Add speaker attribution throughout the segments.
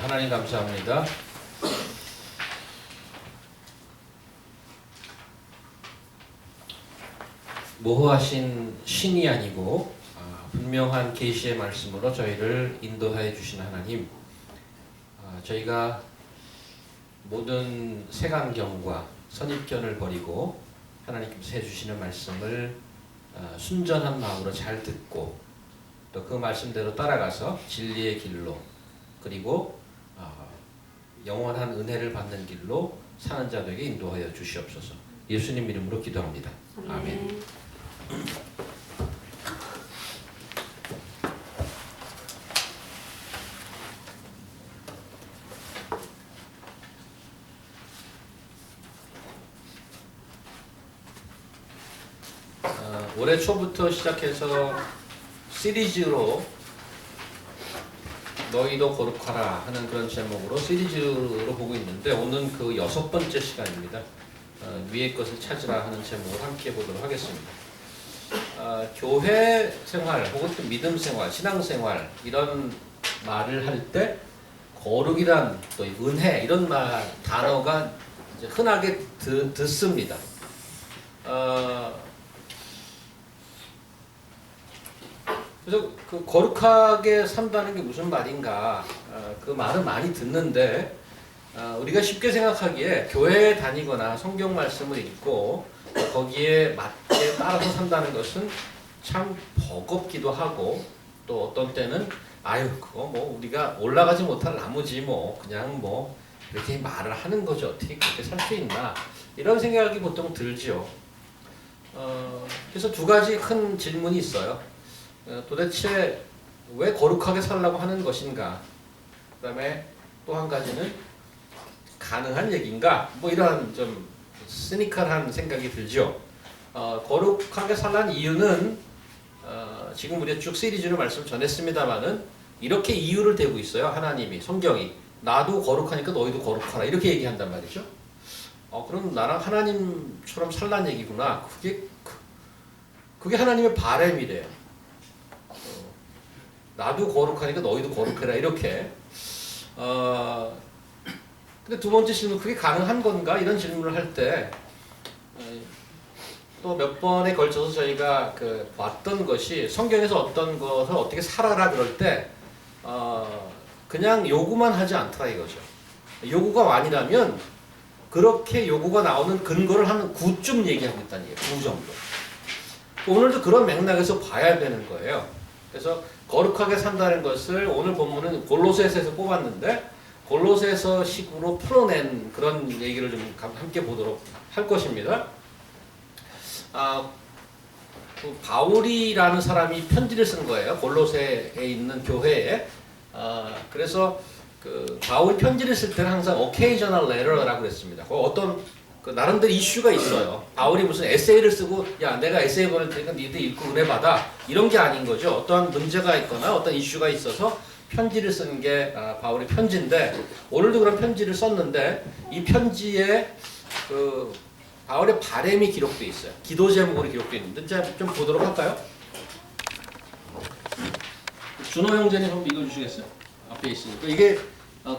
Speaker 1: 하나님 감사합니다. 모호하신 신이 아니고 분명한 계시의 말씀으로 저희를 인도하여 주신 하나님, 저희가 모든 색안경과 선입견을 버리고 하나님께서 해주시는 말씀을 순전한 마음으로 잘 듣고 또 그 말씀대로 따라가서 진리의 길로 그리고 영원한 은혜를 받는 길로 사는 자들에게 인도하여 주시옵소서. 예수님 이름으로 기도합니다. 아멘. 올해 초부터 시작해서 시리즈로 너희도 거룩하라 하는 그런 제목으로 시리즈로 보고 있는데 오늘 그 6번째 시간입니다. 위의 것을 찾으라 하는 제목을 함께 보도록 하겠습니다. 교회 생활 혹은 또 믿음 생활, 신앙 생활 이런 말을 할 때 거룩이란 또 은혜 이런 단어가 이제 흔하게 듣습니다. 그래서 그 거룩하게 산다는 게 무슨 말인가 그 말은 많이 듣는데 우리가 쉽게 생각하기에 교회에 다니거나 성경 말씀을 읽고 거기에 맞게 따라서 산다는 것은 참 버겁기도 하고 또 어떤 때는 아유 그거 뭐 우리가 올라가지 못할 나무지 뭐 그냥 뭐 이렇게 말을 하는 거지 어떻게 그렇게 살 수 있나 이런 생각이 보통 들죠. 그래서 두 가지 큰 질문이 있어요. 도대체 왜 거룩하게 살라고 하는 것인가? 그 다음에 또 한 가지는 가능한 얘기인가? 뭐 이러한 좀 시니컬한 생각이 들죠. 거룩하게 살라는 이유는 지금 우리가 쭉 시리즈로 말씀 전했습니다마는 이렇게 이유를 대고 있어요. 하나님이 성경이 나도 거룩하니까 너희도 거룩하라 이렇게 얘기한단 말이죠. 그럼 나랑 하나님처럼 살라는 얘기구나. 그게 하나님의 바람이래요. 나도 거룩하니까 너희도 거룩해라 이렇게. 근데 두 번째 질문 그게 가능한 건가 이런 질문을 할 때 또 몇 번에 걸쳐서 저희가 봤던 것이 성경에서 어떤 것을 어떻게 살아라 그럴 때 그냥 요구만 하지 않더라 이거죠. 요구가 아니라면 그렇게 요구가 나오는 근거를 한 9쯤 얘기하고 있다는 얘기예요. 9 정도. 오늘도 그런 맥락에서 봐야 되는 거예요. 그래서 거룩하게 산다는 것을 오늘 본문은 골로새서에서 뽑았는데 골로새서 식으로 풀어낸 그런 얘기를 좀 함께 보도록 할 것입니다. 그 바울이라는 사람이 편지를 쓴 거예요. 골로새에 있는 교회에. 그래서 그 바울 편지를 쓸 때는 항상 occasional letter라고 그랬습니다. 어떤 나름대로 이슈가 있어요. 바울이 무슨 에세이를 쓰고 야 내가 에세이 보낼 테니까 니들 읽고 은혜 받아 이런 게 아닌 거죠. 어떠한 문제가 있거나 어떤 이슈가 있어서 편지를 쓴 게 바울의 편지인데 오늘도 그런 편지를 썼는데 이 편지에 그 바울의 바람이 기록되어 있어요. 기도 제목으로 기록되어 있는데 자, 좀 보도록 할까요? 준호 형제님 한번 읽어주시겠어요? 앞에 있으니까 이게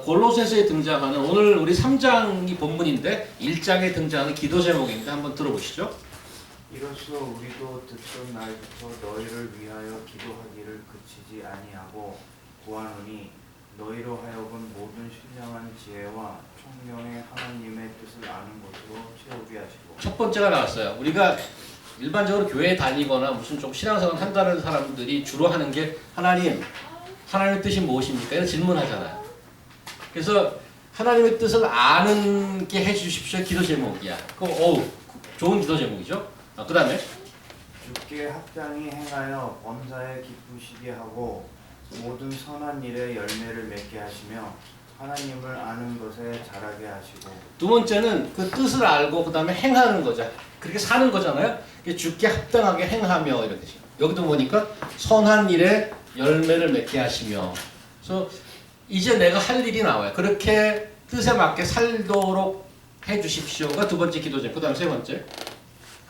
Speaker 1: 골로새서에 등장하는 오늘 우리 3장이 본문인데 1장에 등장하는 기도 제목인데 한번 들어보시죠.
Speaker 2: 이로써 우리도 듣던 날부터 너희를 위하여 기도하기를 그치지 아니하고 구하노니 너희로 하여금 모든 신령한 지혜와 총명의 하나님의 뜻을 아는 것으로 채우게 하시고.
Speaker 1: 첫 번째가 나왔어요. 우리가 일반적으로 교회에 다니거나 무슨 좀 신앙생활 한다는 사람들이 주로 하는 게 하나님의 뜻이 무엇입니까? 이런 질문하잖아요. 그래서 하나님의 뜻을 아는 게 해주십시오. 기도 제목이야. 좋은 기도 제목이죠. 그 다음에
Speaker 2: 주께 합당히 행하여 범사에 기쁘시게 하고 모든 선한 일에 열매를 맺게 하시며 하나님을 아는 것에 자라게 하시고.
Speaker 1: 두 번째는 그 뜻을 알고 그 다음에 행하는 거죠. 그렇게 사는 거잖아요. 주께 합당하게 행하며 이렇게. 여기도 보니까 선한 일에 열매를 맺게 하시며. 그래서 이제 내가 할 일이 나와요. 그렇게 뜻에 맞게 살도록 해주십시오가 두 번째 기도제목. 그 다음 세 번째.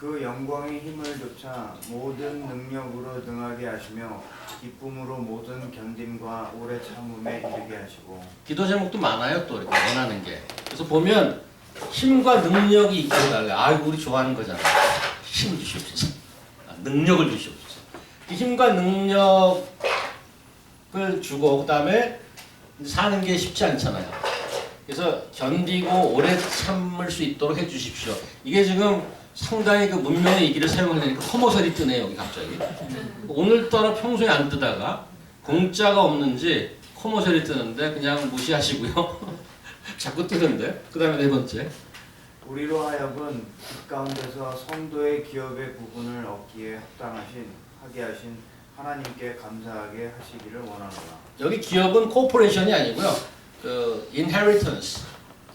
Speaker 2: 그 영광의 힘을 조차 모든 능력으로 능하게 하시며 기쁨으로 모든 견딤과 오래 참음에 이르게 하시고.
Speaker 1: 기도 제목도 많아요. 또 이렇게 원하는 게. 그래서 보면 힘과 능력이 있게 달래. 아이고 우리 좋아하는 거잖아. 힘 주시옵소서. 능력을 주시옵소서. 이 힘과 능력을 주고 그다음에 사는 게 쉽지 않잖아요. 그래서 견디고 오래 참을 수 있도록 해주십시오. 이게 지금 상당히 그 문명의 이기를 사용하려니까 혐오설이 뜨네요. 여기 갑자기. 오늘따라 평소에 안 뜨다가 공짜가 없는지 혐오설이 뜨는데 그냥 무시하시고요. 자꾸 뜨는데. 그 다음에 네 번째.
Speaker 2: 우리로 하여금 그 가운데서 성도의 기업의 부분을 얻기에 하게 하신 하나님께 감사하게 하시기를 원하노라.
Speaker 1: 여기 기업은 코퍼레이션이 아니고요. 그 inheritance,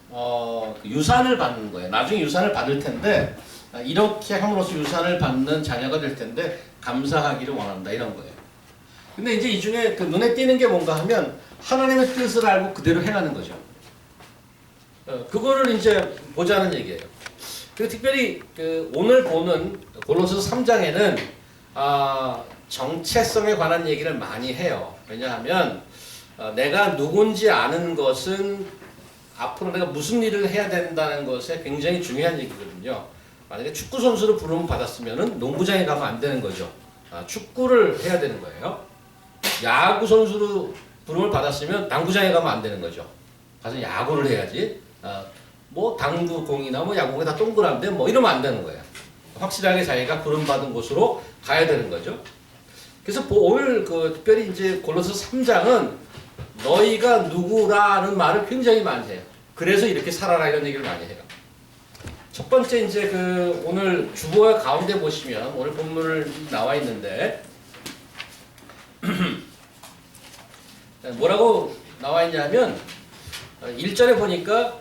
Speaker 1: 그 유산을 받는 거예요. 나중에 유산을 받을 텐데 이렇게 함으로써 유산을 받는 자녀가 될 텐데 감사하기를 원한다 이런 거예요. 근데 이제 이 중에 그 눈에 띄는 게 뭔가 하면 하나님의 뜻을 알고 그대로 행하는 거죠. 그거를 이제 보자는 얘기예요. 그리고 특별히 그 오늘 보는 골로새서 3장에는 정체성에 관한 얘기를 많이 해요. 왜냐하면 내가 누군지 아는 것은 앞으로 내가 무슨 일을 해야 된다는 것에 굉장히 중요한 얘기거든요. 만약에 축구 선수를 부름을 받았으면 농구장에 가면 안 되는 거죠. 축구를 해야 되는 거예요. 야구 선수로 부름을 받았으면 당구장에 가면 안 되는 거죠. 가서 야구를 해야지. 뭐 당구공이나 뭐 야구공이 다 동그란데 뭐 이러면 안 되는 거예요. 확실하게 자기가 부름받은 곳으로 가야 되는 거죠. 그래서 오늘 그 특별히 이제 골로새 3장은 너희가 누구라는 말을 굉장히 많이 해요. 그래서 이렇게 살아라 이런 얘기를 많이 해요. 첫 번째 이제 그 오늘 주보의 가운데 보시면 오늘 본문을 나와 있는데 뭐라고 나와 있냐면 1절에 보니까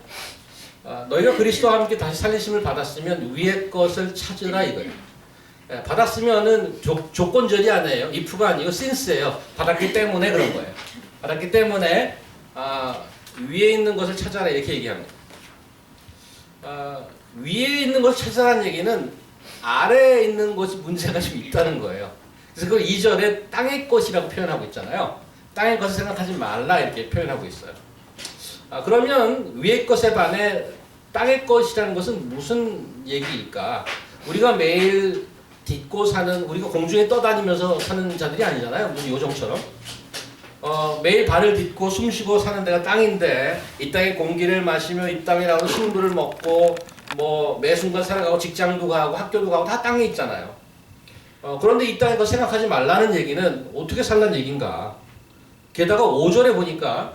Speaker 1: 너희가 그리스도와 함께 다시 살리심을 받았으면 위의 것을 찾으라 이거예요. 받았으면은 조건절이 아니에요. if가 아니고 since예요. 받았기 때문에 그런 거예요. 받았기 때문에 위에 있는 것을 찾아라 이렇게 얘기합니다. 위에 있는 것을 찾아라는 얘기는 아래에 있는 것이 문제가 좀 있다는 거예요. 그래서 그 2절에 땅의 것이라고 표현하고 있잖아요. 땅의 것을 생각하지 말라 이렇게 표현하고 있어요. 그러면 위의 것에 반해 땅의 것이라는 것은 무슨 얘기일까? 우리가 매일 딛고 사는, 우리가 공중에 떠다니면서 사는 자들이 아니잖아요. 무슨 요정처럼. 매일 발을 딛고 숨쉬고 사는 데가 땅인데 이 땅의 공기를 마시며 이 땅에 나오는 식물을 먹고 뭐 매 순간 살아가고 직장도 가고 학교도 가고 다 땅에 있잖아요. 그런데 이 땅에 거 생각하지 말라는 얘기는 어떻게 살라는 얘기인가? 게다가 5절에 보니까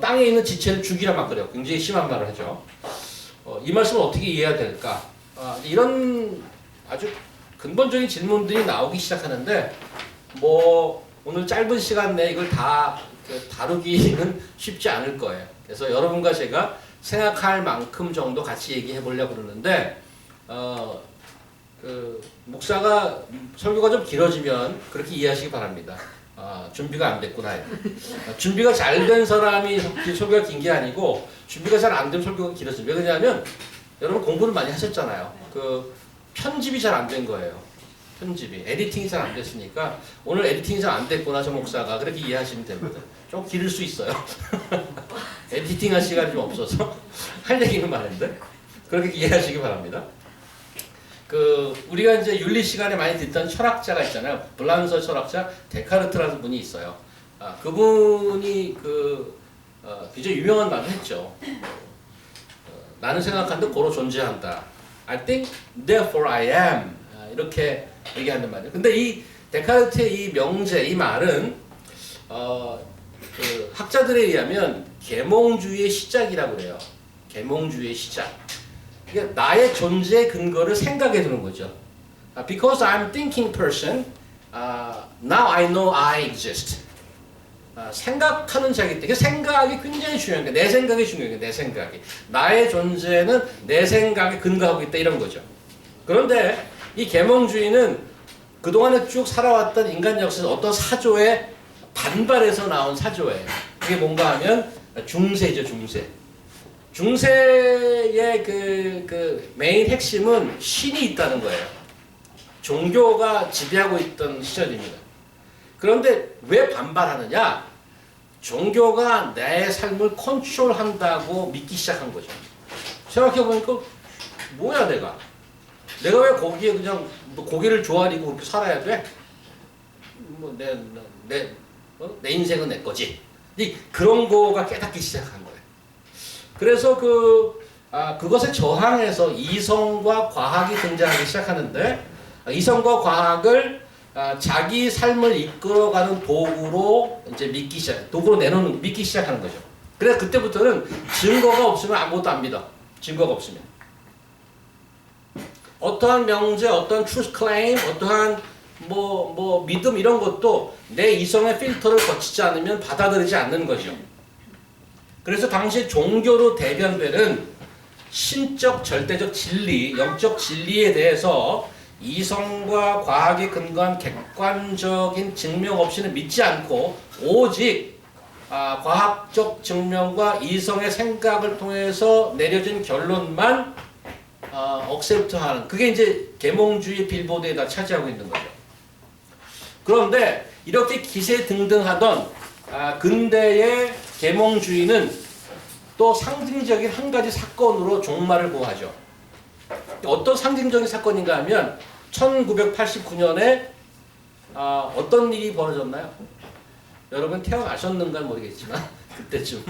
Speaker 1: 땅에 있는 지체를 죽이라 막 그래요. 굉장히 심한 말을 하죠. 이 말씀을 어떻게 이해해야 될까? 이런 아주 근본적인 질문들이 나오기 시작하는데 뭐 오늘 짧은 시간 내에 이걸 다 다루기는 쉽지 않을 거예요. 그래서 여러분과 제가 생각할 만큼 정도 같이 얘기해 보려고 그러는데 그 목사가 설교가 좀 길어지면 그렇게 이해하시기 바랍니다. 준비가 안 됐구나. 준비가 잘 된 사람이 설교가 긴 게 아니고 준비가 잘 안 된 설교가 길어져요. 왜 그러냐면 여러분 공부를 많이 하셨잖아요. 그 편집이 잘 안 된 거예요. 편집이. 에디팅이 잘 안 됐으니까 오늘 에디팅이 잘 안 됐구나 저 목사가 그렇게 이해하시면 됩니다. 좀 길을 수 있어요. 에디팅 할 시간이 좀 없어서 할 얘기는 많은데 그렇게 이해하시기 바랍니다. 그 우리가 이제 윤리 시간에 많이 듣던 철학자가 있잖아요. 불란서 철학자 데카르트라는 분이 있어요. 그분이 굉장히 유명한 말을 했죠. 나는 생각한데 고로 존재한다. I think, therefore I am. 이렇게 얘기하는 말이에요. 근데 이 데카르트의 이 명제, 이 말은 그 학자들에 의하면 계몽주의의 시작이라고 그래요. 계몽주의의 시작. 그러니까 나의 존재의 근거를 생각에 두는 거죠. Because I'm thinking person, now I know I exist. 생각하는 자이기 때문에 생각이 굉장히 중요한 거예요. 내 생각이 중요한 거예요. 내 생각이. 나의 존재는 내 생각에 근거하고 있다 이런 거죠. 그런데 이 계몽주의는 그동안에 쭉 살아왔던 인간 역사에서 어떤 사조의 반발에서 나온 사조예요. 그게 뭔가 하면 중세죠. 중세. 중세의 그 메인 핵심은 신이 있다는 거예요. 종교가 지배하고 있던 시절입니다. 그런데 왜 반발하느냐? 종교가 내 삶을 컨트롤한다고 믿기 시작한 거죠. 생각해보니까 뭐야 내가 왜 거기에 그냥 뭐 고기를 조아리고 그렇게 살아야 돼? 뭐 내 인생은 내 거지. 그런 거가 깨닫기 시작한 거예요. 그래서 그것에 저항해서 이성과 과학이 등장하기 시작하는데 이성과 과학을 자기 삶을 이끌어가는 도구로 이제 도구로 믿기 시작하는 거죠. 그래서 그때부터는 증거가 없으면 아무것도 안 믿어. 증거가 없으면. 어떠한 명제, 어떠한 truth claim, 어떠한 믿음 이런 것도 내 이성의 필터를 거치지 않으면 받아들이지 않는 거죠. 그래서 당시 종교로 대변되는 신적 절대적 진리, 영적 진리에 대해서 이성과 과학에 근거한 객관적인 증명 없이는 믿지 않고 오직 과학적 증명과 이성의 생각을 통해서 내려진 결론만 억셉트하는 그게 이제 계몽주의 빌보드에다 차지하고 있는 거죠. 그런데 이렇게 기세등등하던 근대의 계몽주의는 또 상징적인 한 가지 사건으로 종말을 보하죠. 어떤 상징적인 사건인가 하면 1989년에 어떤 일이 벌어졌나요? 여러분 태어나셨는가 모르겠지만 그때쯤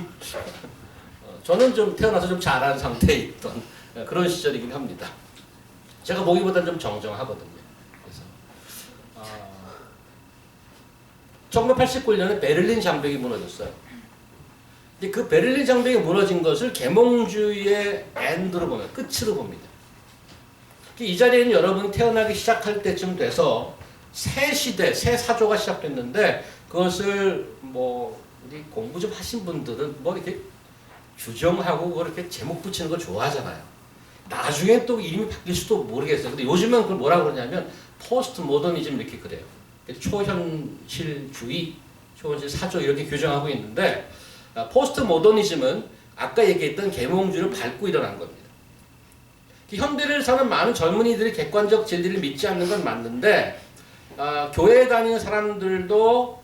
Speaker 1: 저는 좀 태어나서 좀 자란 상태에 있던 그런 시절이긴 합니다. 제가 보기보다는 좀 정정하거든요. 그래서 1989년에 베를린 장벽이 무너졌어요. 근데 그 베를린 장벽이 무너진 것을 계몽주의의 엔드로 보면 끝으로 봅니다. 이 자리에는 여러분이 태어나기 시작할 때쯤 돼서 새 시대, 새 사조가 시작됐는데 그것을 우리 공부 좀 하신 분들은 이렇게 규정하고 그렇게 제목 붙이는 거 좋아하잖아요. 나중에 또 이름이 바뀔 수도 모르겠어요. 근데 요즘은 그걸 뭐라고 그러냐면 포스트 모더니즘 이렇게 그래요. 초현실주의, 초현실 사조 이렇게 규정하고 있는데 포스트 모더니즘은 아까 얘기했던 계몽주의를 밟고 일어난 겁니다. 현대를 사는 많은 젊은이들이 객관적 진리를 믿지 않는 건 맞는데 교회에 다니는 사람들도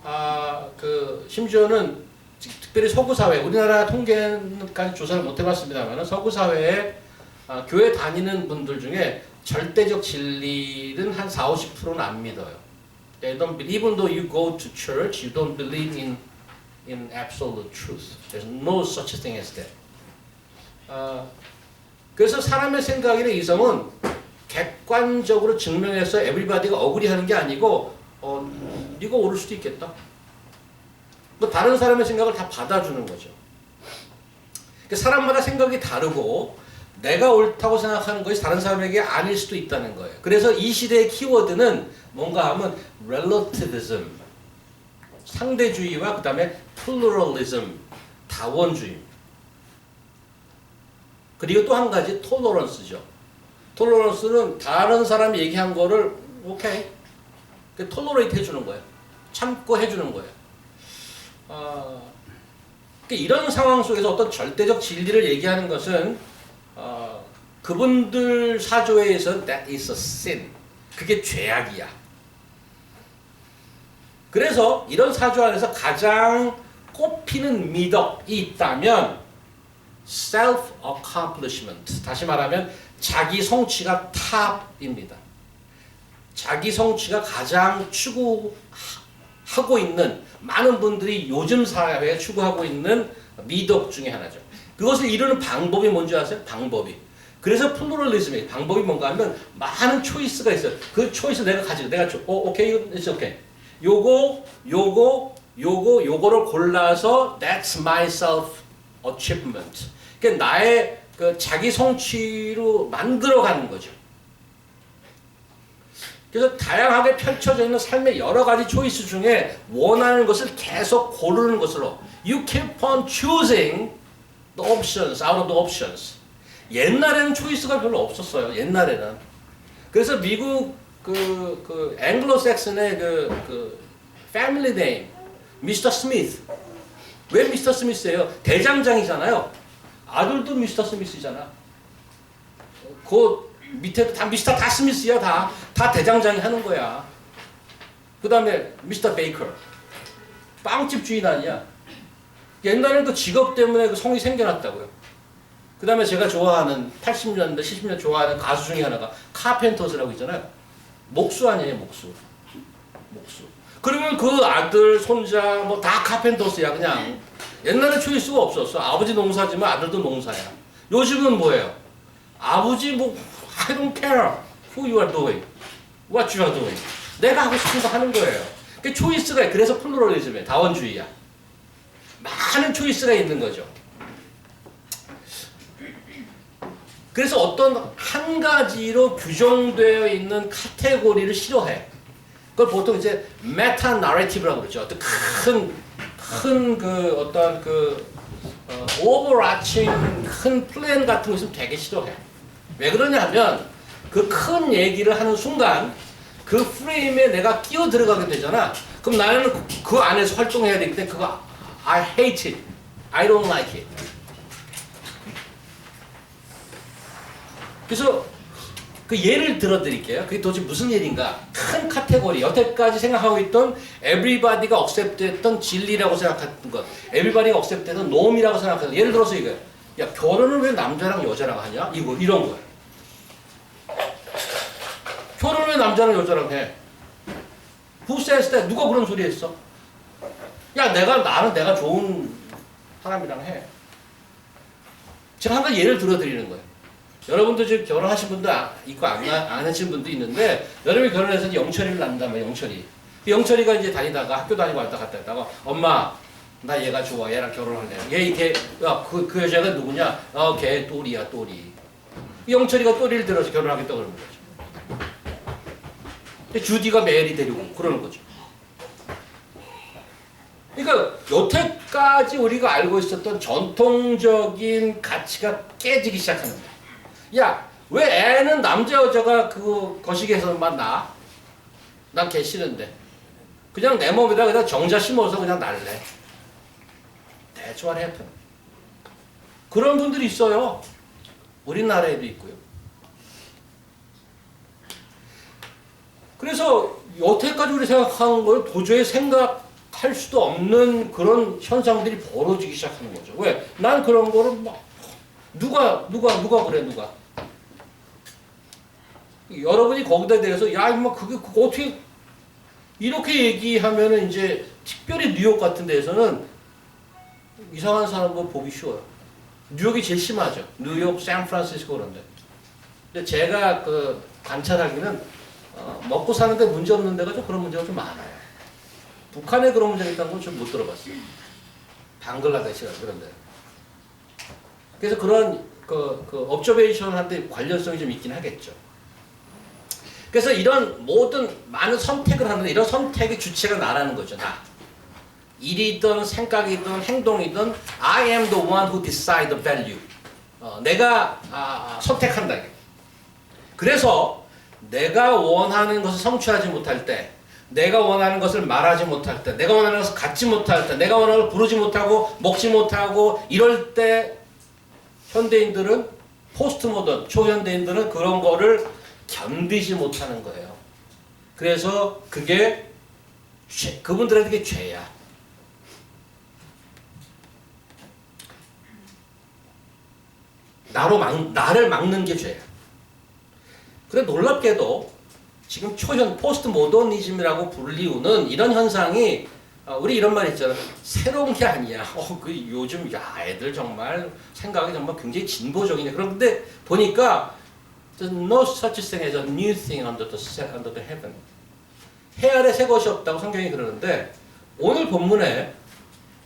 Speaker 1: 심지어는 특별히 서구 사회, 우리나라 통계까지 조사를 못 해봤습니다만 서구 사회에 교회 다니는 분들 중에 절대적 진리는 한 40~50%는 안 믿어요. They don't believe, even though you go to church, you don't believe in absolute truth. There's no such thing as that. 그래서 사람의 생각이나 이성은 객관적으로 증명해서 에브리바디가 어그리하는 게 아니고 네가 옳을 수도 있겠다. 다른 사람의 생각을 다 받아주는 거죠. 사람마다 생각이 다르고 내가 옳다고 생각하는 것이 다른 사람에게 아닐 수도 있다는 거예요. 그래서 이 시대의 키워드는 뭔가 하면 relativism, 상대주의와 그 다음에 pluralism, 다원주의. 그리고 또 한 가지 톨러런스죠. 톨러런스는 다른 사람이 얘기한 거를 오케이 톨러레이트 해주는 거예요. 참고 해주는 거예요. 이런 상황 속에서 어떤 절대적 진리를 얘기하는 것은 그분들 사조에 의해서는 that is a sin. 그게 죄악이야. 그래서 이런 사조 안에서 가장 꼽히는 미덕이 있다면 self-accomplishment, 다시 말하면 자기 성취가 탑입니다. 자기 성취가 가장 추구하고 있는 많은 분들이 요즘 사회에 추구하고 있는 미덕 중에 하나죠. 그것을 이루는 방법이 뭔지 아세요? 방법이. 그래서 플루럴리즘의 방법이 뭔가 하면 많은 초이스가 있어요. 그 초이스 내가 가지고 오케이, it's okay. 요거를 골라서 that's my self achievement. 그러니까 나의 자기 성취로 만들어가는 거죠. 그래서 다양하게 펼쳐져 있는 삶의 여러 가지 초이스 중에 원하는 것을 계속 고르는 것으로 you keep on choosing the options out of the options. 옛날에는 초이스가 별로 없었어요. 옛날에는. 그래서 미국 앵글로색슨의 패밀리 네임 미스터 스미스. 왜 미스터 스미스예요? 대장장이잖아요. 아들도 미스터 스미스잖아. 그 밑에도 다 미스터 다 스미스야. 다 대장장이 하는 거야. 그 다음에 미스터 베이커. 빵집 주인 아니야. 옛날에는 그 직업 때문에 그 성이 생겨났다고요. 그 다음에 제가 좋아하는 80년대, 70년대 좋아하는 가수 중에 하나가 카펜터스라고 있잖아요. 목수 아니에요, 목수. 그러면 그 아들, 손자 뭐 다 카펜터스야 그냥. 옛날에 초이스가 없었어. 아버지 농사지만 아들도 농사야. 요즘은 뭐예요? 아버지 뭐 I don't care who you are doing, what you are doing. 내가 하고 싶은 거 하는 거예요. 그 초이스가 그래서 플루럴리즘이에요. 다원주의야. 많은 초이스가 있는 거죠. 그래서 어떤 한 가지로 규정되어 있는 카테고리를 싫어해. 그걸 보통 이제 메타 나레티브라고 그러죠. 어떤 큰 그 어떤 오버라칭 큰 플랜 같은 거 있으면 되게 싫어해. 왜 그러냐면 그 큰 얘기를 하는 순간 그 프레임에 내가 끼어 들어가게 되잖아. 그럼 나는 그 안에서 활동해야 되기 때문에 그거 I hate it, I don't like it. 그래서 그 예를 들어 드릴게요. 그게 도대체 무슨 예인가? 큰 카테고리, 여태까지 생각하고 있던 everybody가 accept했던 진리라고 생각했던 것, everybody가 accept했던 norm이라고 생각했던 예를 들어서 이거 야 결혼을 왜 남자랑 여자랑 하냐? 이런 거야. 결혼을 왜 남자랑 여자랑 해? Who says that? 누가 그런 소리 했어? 야 나는 내가 좋은 사람이랑 해. 제가 한 가지 예를 들어 드리는 거예요. 여러분도 지금 결혼하신 분도 있고 안 하신 분도 있는데 여러분이 결혼해서 영철이를 낳는다면 영철이가 이제 다니다가 학교 다니고 왔다 갔다 했다가 엄마 나 얘가 좋아 얘랑 결혼할래. 그 여자가 누구냐? 걔 또리야 또리. 영철이가 또리를 들어서 결혼하겠다고 그러는 거죠. 주디가 메리 데리고 그러는 거죠. 그러니까 여태까지 우리가 알고 있었던 전통적인 가치가 깨지기 시작하는 거야. 야, 왜 애는 남자 여자가 그 거시기에서만 나? 난 걔 싫은데. 그냥 내 몸에다 그냥 정자 심어서 그냥 날래. That's what happened. 그런 분들이 있어요. 우리나라에도 있고요. 그래서 여태까지 우리 생각하는 걸 도저히 생각할 수도 없는 그런 현상들이 벌어지기 시작하는 거죠. 왜? 난 그런 거를 막 누가 그래 누가 여러분이 거기다 대해서 야 이거 그게 어떻게 이렇게 얘기하면은 이제 특별히 뉴욕 같은 데에서는 이상한 사람 보기 쉬워요. 뉴욕이 제일 심하죠. 뉴욕, 샌프란시스코 그런데. 근데 제가 그 관찰하기는 먹고 사는데 문제 없는 데가 좀 그런 문제가 좀 많아요. 북한에 그런 문제가 있다는 건 좀 못 들어봤어요. 방글라데시가 그런데. 그래서 그런 그 observation한테 관련성이 좀 있긴 하겠죠. 그래서 이런 모든 많은 선택을 하는데 이런 선택의 주체가 나라는 거죠. 나. 일이든 생각이든 행동이든 I am the one who decide the value. 내가 선택한다. 그래서 내가 원하는 것을 성취하지 못할 때, 내가 원하는 것을 말하지 못할 때, 내가 원하는 것을 갖지 못할 때, 내가 원하는 것을 부르지 못하고 먹지 못하고 이럴 때 현대인들은 포스트 모던, 초현대인들은 그런 거를 견디지 못하는 거예요. 그래서 그게 그분들에게 죄야. 나를 막는 게 죄야. 그런데 놀랍게도 지금 포스트 모더니즘이라고 불리우는 이런 현상이 우리 이런 말 있잖아. 새로운 게 아니야. 요즘 애들 정말 생각이 정말 굉장히 진보적이네. 그런데 보니까 no such thing as a new thing under the heaven. 해 아래 새 것이 없다고 성경이 그러는데 오늘 본문에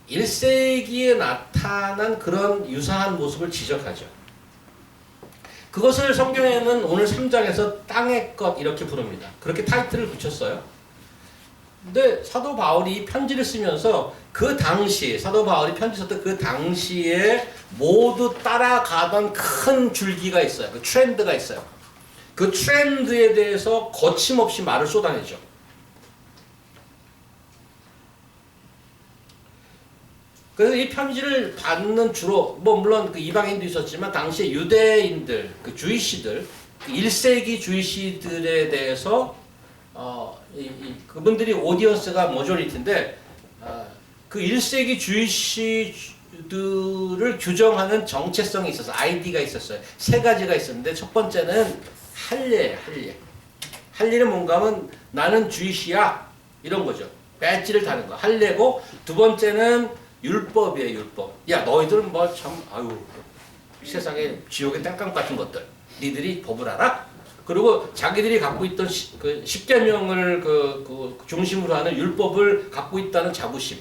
Speaker 1: 1세기에 나타난 그런 유사한 모습을 지적하죠. 그것을 성경에는 오늘 3장에서 땅의 것 이렇게 부릅니다. 그렇게 타이틀을 붙였어요. 근데 사도 바울이 편지를 쓰면서 그 당시 사도 바울이 편지 썼던 그 당시에 모두 따라가던 큰 줄기가 있어요. 그 트렌드가 있어요. 그 트렌드에 대해서 거침없이 말을 쏟아내죠. 그래서 이 편지를 받는 주로 뭐 물론 그 이방인도 있었지만 당시에 유대인들, 그 주이시들, 그 1세기 주이시들에 대해서 그분들이 오디언스가 모조리티인데 그 1세기 주이시들을 규정하는 정체성이 있어서 아이디가 있었어요. 세 가지가 있었는데 첫 번째는 할례예요. 할례는 뭔가 하면 나는 주이시야 이런 거죠. 배지를 다는 거. 할례고 두 번째는 율법이에요. 율법. 야 너희들은 뭐 참 아유 세상에 지옥의 땡깡 같은 것들. 니들이 법을 알아? 그리고 자기들이 갖고 있던 그 십계명을 그 중심으로 하는 율법을 갖고 있다는 자부심.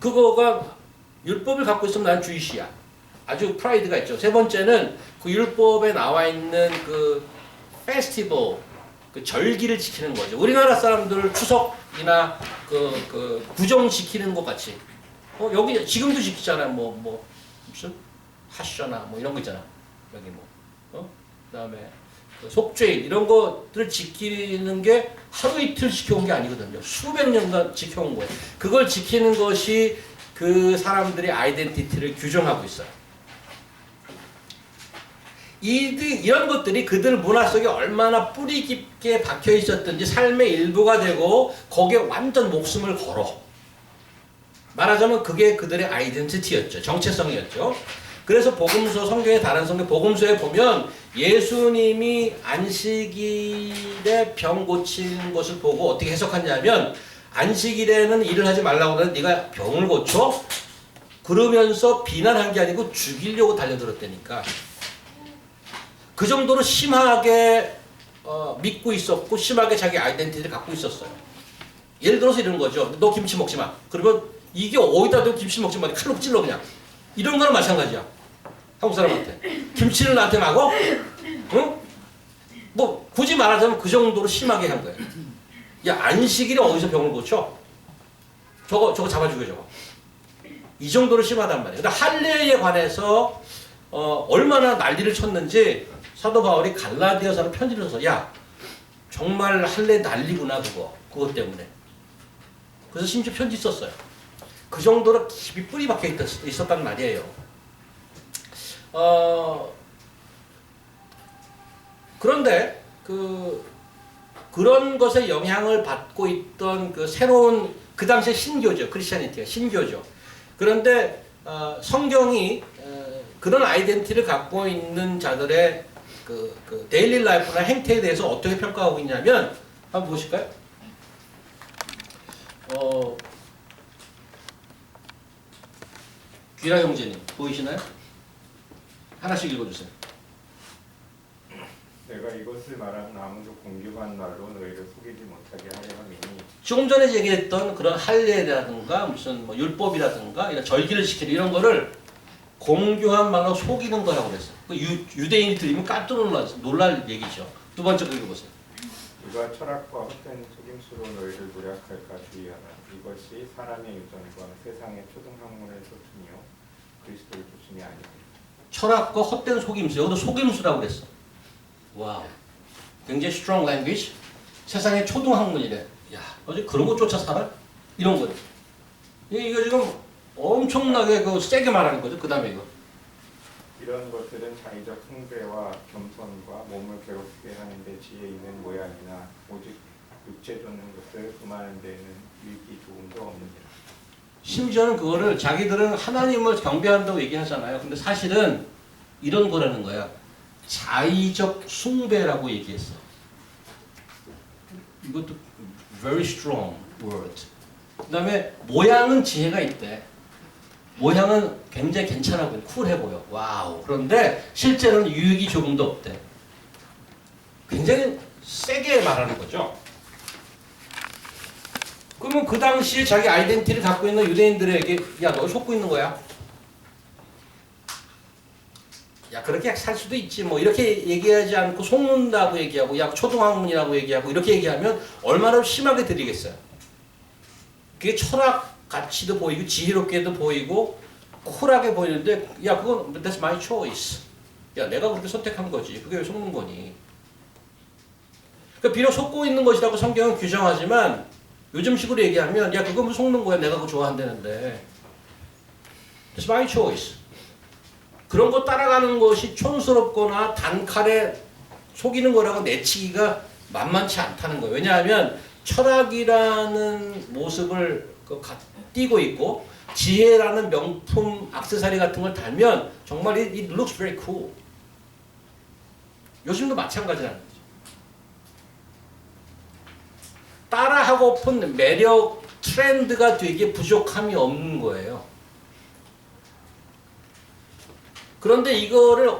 Speaker 1: 그거가 율법을 갖고 있으면 난 주이시야. 아주 프라이드가 있죠. 세 번째는 그 율법에 나와 있는 그 페스티벌, 그 절기를 지키는 거죠. 우리나라 사람들 추석이나 그 구정 지키는 것 같이. 여기 지금도 지키잖아요. 뭐 무슨 하셔나 뭐 이런 거 있잖아. 여기 그다음에 속죄일 이런 것들을 지키는 게 하루 이틀 지켜온 게 아니거든요. 수백 년간 지켜온 거예요. 그걸 지키는 것이 그 사람들의 아이덴티티를 규정하고 있어요. 이런 것들이 그들 문화 속에 얼마나 뿌리 깊게 박혀 있었든지 삶의 일부가 되고 거기에 완전 목숨을 걸어. 말하자면 그게 그들의 아이덴티티였죠. 정체성이었죠. 그래서 복음서 성경의 다른 성경 복음서에 보면 예수님이 안식일에 병 고치는 것을 보고 어떻게 해석하냐면 안식일에는 일을 하지 말라고 그러는데 네가 병을 고쳐? 그러면서 비난한 게 아니고 죽이려고 달려들었다니까. 그 정도로 심하게 믿고 있었고 심하게 자기 아이덴티티를 갖고 있었어요. 예를 들어서 이런 거죠. 너 김치 먹지 마. 그러면 이게 어디다 대고 김치 먹지 마. 칼로 찔러 그냥. 이런 거는 마찬가지야. 한국 사람한테. 김치를 나한테 막어? 응? 뭐 굳이 말하자면 그 정도로 심하게 한 거예요. 야 안식일에 어디서 병을 고쳐? 저거 잡아주게 저거. 이 정도로 심하단 말이에요. 근데 할례에 관해서 얼마나 난리를 쳤는지 사도 바울이 갈라디아서는 편지를 써서 야 정말 할례 난리구나 그것 때문에. 그래서 심지어 편지 썼어요. 그 정도로 깊이 뿌리 박혀 있었단 말이에요. 그런데 그런 것에 영향을 받고 있던 그 새로운 그 당시에 신교죠. 크리스천이티가 신교죠. 그런데 성경이 그런 아이덴티티를 갖고 있는 자들의 그 데일리 라이프나 행태에 대해서 어떻게 평가하고 있냐면 한번 보실까요? 귀라 형제님 보이시나요? 하나씩 읽어주세요.
Speaker 3: 내가 이것을 말하면 아무도 공교한 말로 너희를 속이지 못하게 하려 함이니.
Speaker 1: 조금 전에 얘기했던 그런 할례라든가 무슨 뭐 율법이라든가 이런 절기를 지키는 이런 거를 공교한 말로 속이는 거라고 그랬어요. 그 유대인이 들으면 깜짝 놀랄 얘기죠. 두 번째 거 읽어보세요.
Speaker 3: 누가 철학과 헛된 속임수로 너희를 노력할까 주의하라. 이것이 사람의 유전과 세상의 초등학문의 소tun이요 그리스도의 교심이 아니라.
Speaker 1: 철학과 헛된 속임수. 여기도 속임수라고 그랬어. 와우. 굉장히 strong language. 세상의 초등학문이래. 야, 어제 그런 거 쫓아 살아? 이런 거예요. 이거 지금 엄청나게 세게 말하는 거죠. 그 다음에 이거.
Speaker 3: 이런 것들은 자의적 숭배와 겸손과 몸을 괴롭게 하는 데 지혜 있는 모양이나 오직 육체 돋는 것을 금하는 데에는 유익이 조금도 없느니라.
Speaker 1: 심지어는 그거를 자기들은 하나님을 경배한다고 얘기하잖아요. 근데 사실은 이런 거라는 거야. 자의적 숭배라고 얘기했어. 이것도 very strong word. 그 다음에 모양은 지혜가 있대. 모양은 굉장히 괜찮아 보여. 쿨해 보여. 와우. 그런데 실제로는 유익이 조금도 없대. 굉장히 세게 말하는 거죠. 그러면 그 당시에 자기 아이덴티티를 갖고 있는 유대인들에게 야, 너 속고 있는 거야? 야, 그렇게 살 수도 있지. 뭐 이렇게 얘기하지 않고 속는다고 얘기하고 야, 초등학문이라고 얘기하고 이렇게 얘기하면 얼마나 심하게 들리겠어요. 그게 철학 가치도 보이고 지혜롭게도 보이고 쿨하게 보이는데 야, 그건 that's my choice. 야, 내가 그렇게 선택한 거지. 그게 왜 속는 거니? 그러니까 비록 속고 있는 것이라고 성경은 규정하지만 요즘식으로 얘기하면 야, 그건 뭐 속는 거야. 내가 그거 좋아한다는데. It's my choice. 그런 거 따라가는 것이 촌스럽거나 단칼에 속이는 거라고 내치기가 만만치 않다는 거예요. 왜냐하면 철학이라는 모습을 띠고 있고 지혜라는 명품 액세서리 같은 걸 달면 정말 it looks very cool. 요즘도 마찬가지라는 거죠. 따라하고픈 매력 트렌드가 되게 부족함이 없는 거예요. 그런데 이거를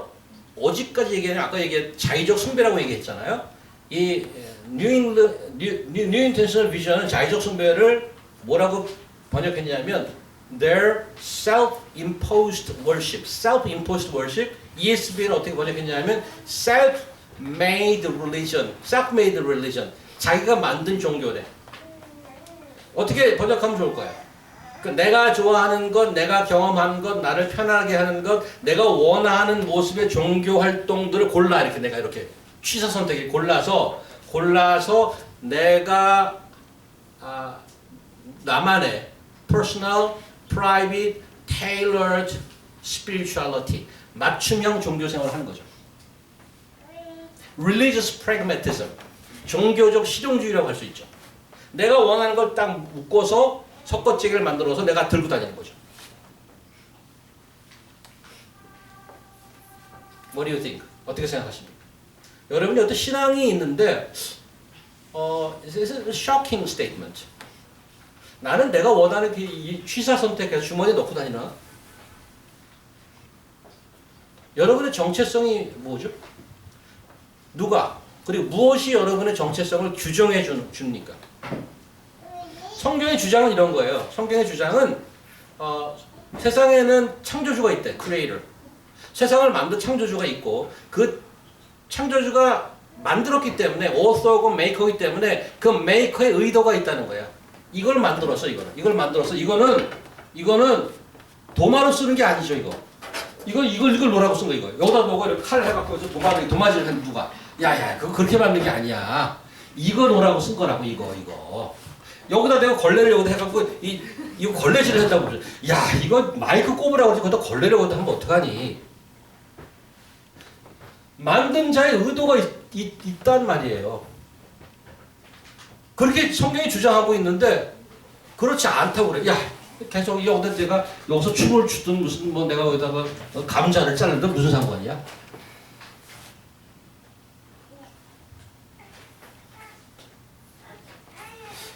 Speaker 1: 어디까지 얘기하냐? 아까 자의적 숭배라고 얘기했잖아요. 이 New Intentional Vision은 자의적 숭배를 뭐라고 번역했냐면 their self-imposed worship, self-imposed worship. ESV는 어떻게 번역했냐면 self-made religion, self-made religion. 자기가 만든 종교래. 어떻게 번역하면 좋을까요? 내가 좋아하는 것, 내가 경험하는 것, 나를 편하게 하는 것, 내가 원하는 모습의 종교 활동들을 골라 이렇게 내가 이렇게 취사 선택을 골라서 내가 나만의 personal, private, tailored spirituality 맞춤형 종교 생활을 하는 거죠. Religious pragmatism 종교적 실용주의라고 할 수 있죠. 내가 원하는 걸 딱 묶어서 석고찌개를 만들어서 내가 들고 다니는 거죠. What do you think? 어떻게 생각하십니까? 여러분이 어떤 신앙이 있는데 this is a shocking statement. 나는 내가 원하는 이 취사 선택해서 주머니에 넣고 다니나? 여러분의 정체성이 뭐죠? 누가? 그리고 무엇이 여러분의 정체성을 규정해 줍니까? 성경의 주장은 이런 거예요. 성경의 주장은 세상에는 창조주가 있대. Creator. 세상을 만든 창조주가 있고 그 창조주가 만들었기 때문에 author고 maker이기 때문에 그 maker의 의도가 있다는 거야. 이걸 만들어서 이거는 도마로 쓰는 게 아니죠. 이걸 뭐라고 쓴 거 이거. 여기다 놓고 이렇게 칼을 해갖고 도마질을 한 누가? 야야 그거 그렇게 만든 게 아니야. 이거 놓으라고 쓴 거라고 이거. 여기다 내가 걸레를 여기다 해갖고 이거 걸레질을 한다고 그러죠. 야 이거 마이크 꼽으라고 해서 거기다 걸레를 여기다 하면 어떡하니? 만든 자의 의도가 있단 말이에요. 그렇게 성경이 주장하고 있는데 그렇지 않다고 그래. 야 계속 여기다 내가 여기서 춤을 추든 무슨 뭐 내가 여기다가 감자를 자르든 무슨 상관이야?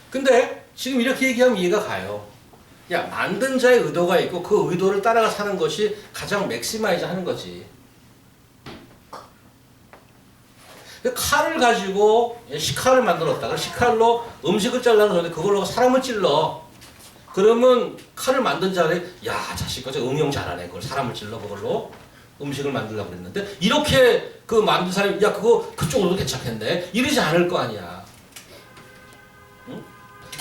Speaker 1: 근데 지금 이렇게 얘기하면 이해가 가요. 야 만든 자의 의도가 있고 그 의도를 따라가 사는 것이 가장 맥시마이즈 하는 거지. 칼을 가지고 식칼을 만들었다가 식칼로 음식을 잘라서 그러는데 그걸로 사람을 찔러. 그러면 칼을 만든 자를 야 자식 거저 응용 잘하네. 그걸 사람을 찔러 그걸로 음식을 만들려고 그랬는데 이렇게 그 만든 사람이 야 그거 그쪽으로도 괜찮겠네. 이러지 않을 거 아니야. 응?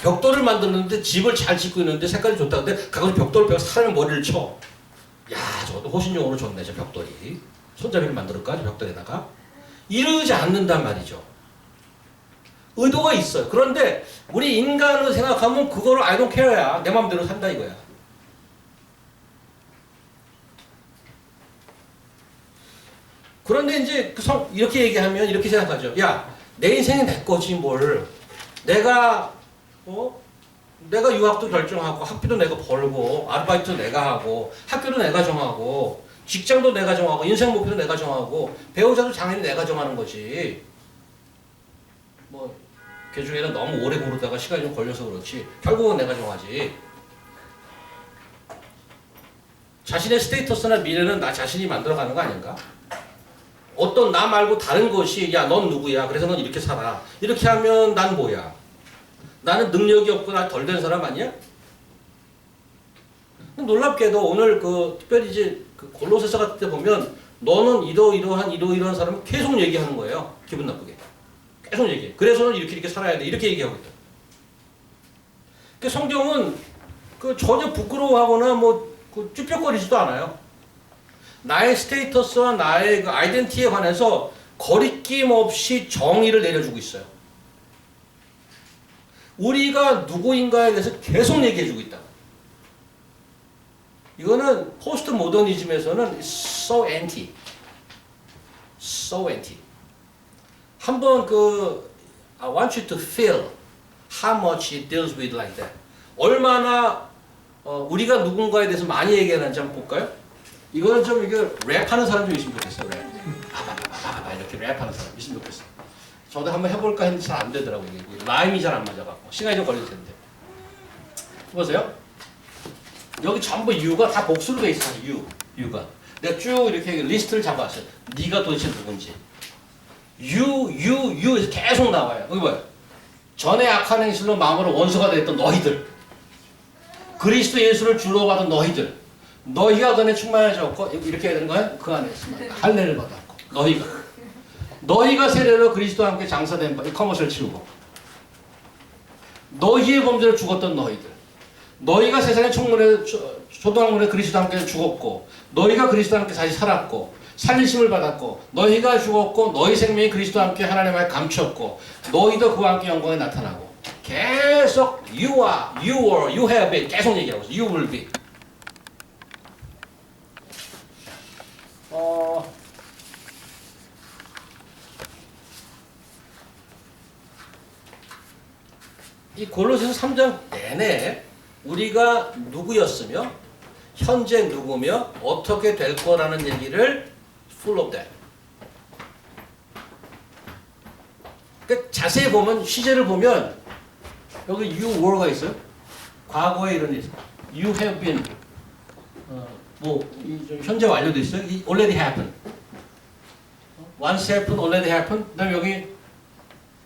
Speaker 1: 벽돌을 만드는데 집을 잘 짓고 있는데 색깔이 좋다는데 가끔 벽돌을 빼고 사람의 머리를 쳐. 야 저것도 호신용으로 좋네 저 벽돌이. 손잡이를 만들었까 저 벽돌에다가. 이러지 않는단 말이죠. 의도가 있어요. 그런데 우리 인간을 생각하면 그거를 I don't care야. 내 마음대로 산다 이거야. 그런데 이제 이렇게 얘기하면 이렇게 생각하죠. 야, 내 인생이 내 거지 뭘. 내가 유학도 결정하고 학비도 내가 벌고 아르바이트도 내가 하고 학교도 내가 정하고 직장도 내가 정하고 인생 목표도 내가 정하고 배우자도 당연히 내가 정하는 거지. 뭐 그 중에는 너무 오래 고르다가 시간이 좀 걸려서 그렇지 결국은 내가 정하지. 자신의 스테이터스나 미래는 나 자신이 만들어가는 거 아닌가? 어떤 나 말고 다른 것이 야 넌 누구야? 그래서 넌 이렇게 살아. 이렇게 하면 난 뭐야? 나는 능력이 없고 나 덜 된 사람 아니야? 놀랍게도 오늘 특별히 이제 골로새서 같은 데 보면 너는 이러한 사람을 계속 얘기하는 거예요. 기분 나쁘게. 계속 얘기해. 그래서는 이렇게 살아야 돼. 이렇게 얘기하고 있다. 그 성경은 전혀 부끄러워하거나 쭈뼛거리지도 않아요. 나의 스테이터스와 나의 아이덴티티에 관해서 거리낌 없이 정의를 내려주고 있어요. 우리가 누구인가에 대해서 계속 얘기해주고 있다. 이거는 포스트 모더니즘에서는 so anti. So anti. 한번 I want you to feel how much it deals with like that. 얼마나 우리가 누군가에 대해서 많이 얘기하는지 한번 볼까요? 이거는 좀 이게 랩하는 사람 좀 있으면 좋겠어요. 랩. 이렇게 랩하는 사람 있으면 좋겠어요. 저도 한번 해볼까 했는데 잘 안 되더라고요. 라임이 잘 안 맞아갖고 시간이 좀 걸릴 텐데. 보세요. 여기 전부 U가 다 복수로 돼 있어요. U가. 내가 쭉 이렇게 리스트를 잡았어요. 네가 도대체 누군지. U에서 계속 나와요. 여기 봐요. 전에 악한 행실로 마음으로 원수가 됐던 너희들. 그리스도 예수를 주로 받은 너희들. 너희가 그네 충만해졌고 이렇게 해야 되는 거야? 그 안에 있으면 할례를 받았고 너희가 세례로 그리스도와 함께 장사된 바 이 커머스를 치우고 너희의 범죄를 죽었던 너희가 세상의 초등학문에 그리스도와 함께 죽었고 너희가 그리스도와 함께 다시 살았고 살리심을 받았고 너희가 죽었고 너희 생명이 그리스도와 함께 하나님의 감추었고 너희도 그와 함께 영광에 나타나고 계속 you are, you were, you have been 계속 얘기하고 있어요. You will be. 이 골로새서 3장 내내 우리가 누구였으며 현재 누구며 어떻게 될 거라는 얘기를 full of that. 그러니까 자세히 보면 시제를 보면 여기 you were가 있어요. 과거에 이런 일 있어요. You have been 좀 현재 완료돼 있어요. already happened. Once happened, already happened. 그다음에 여기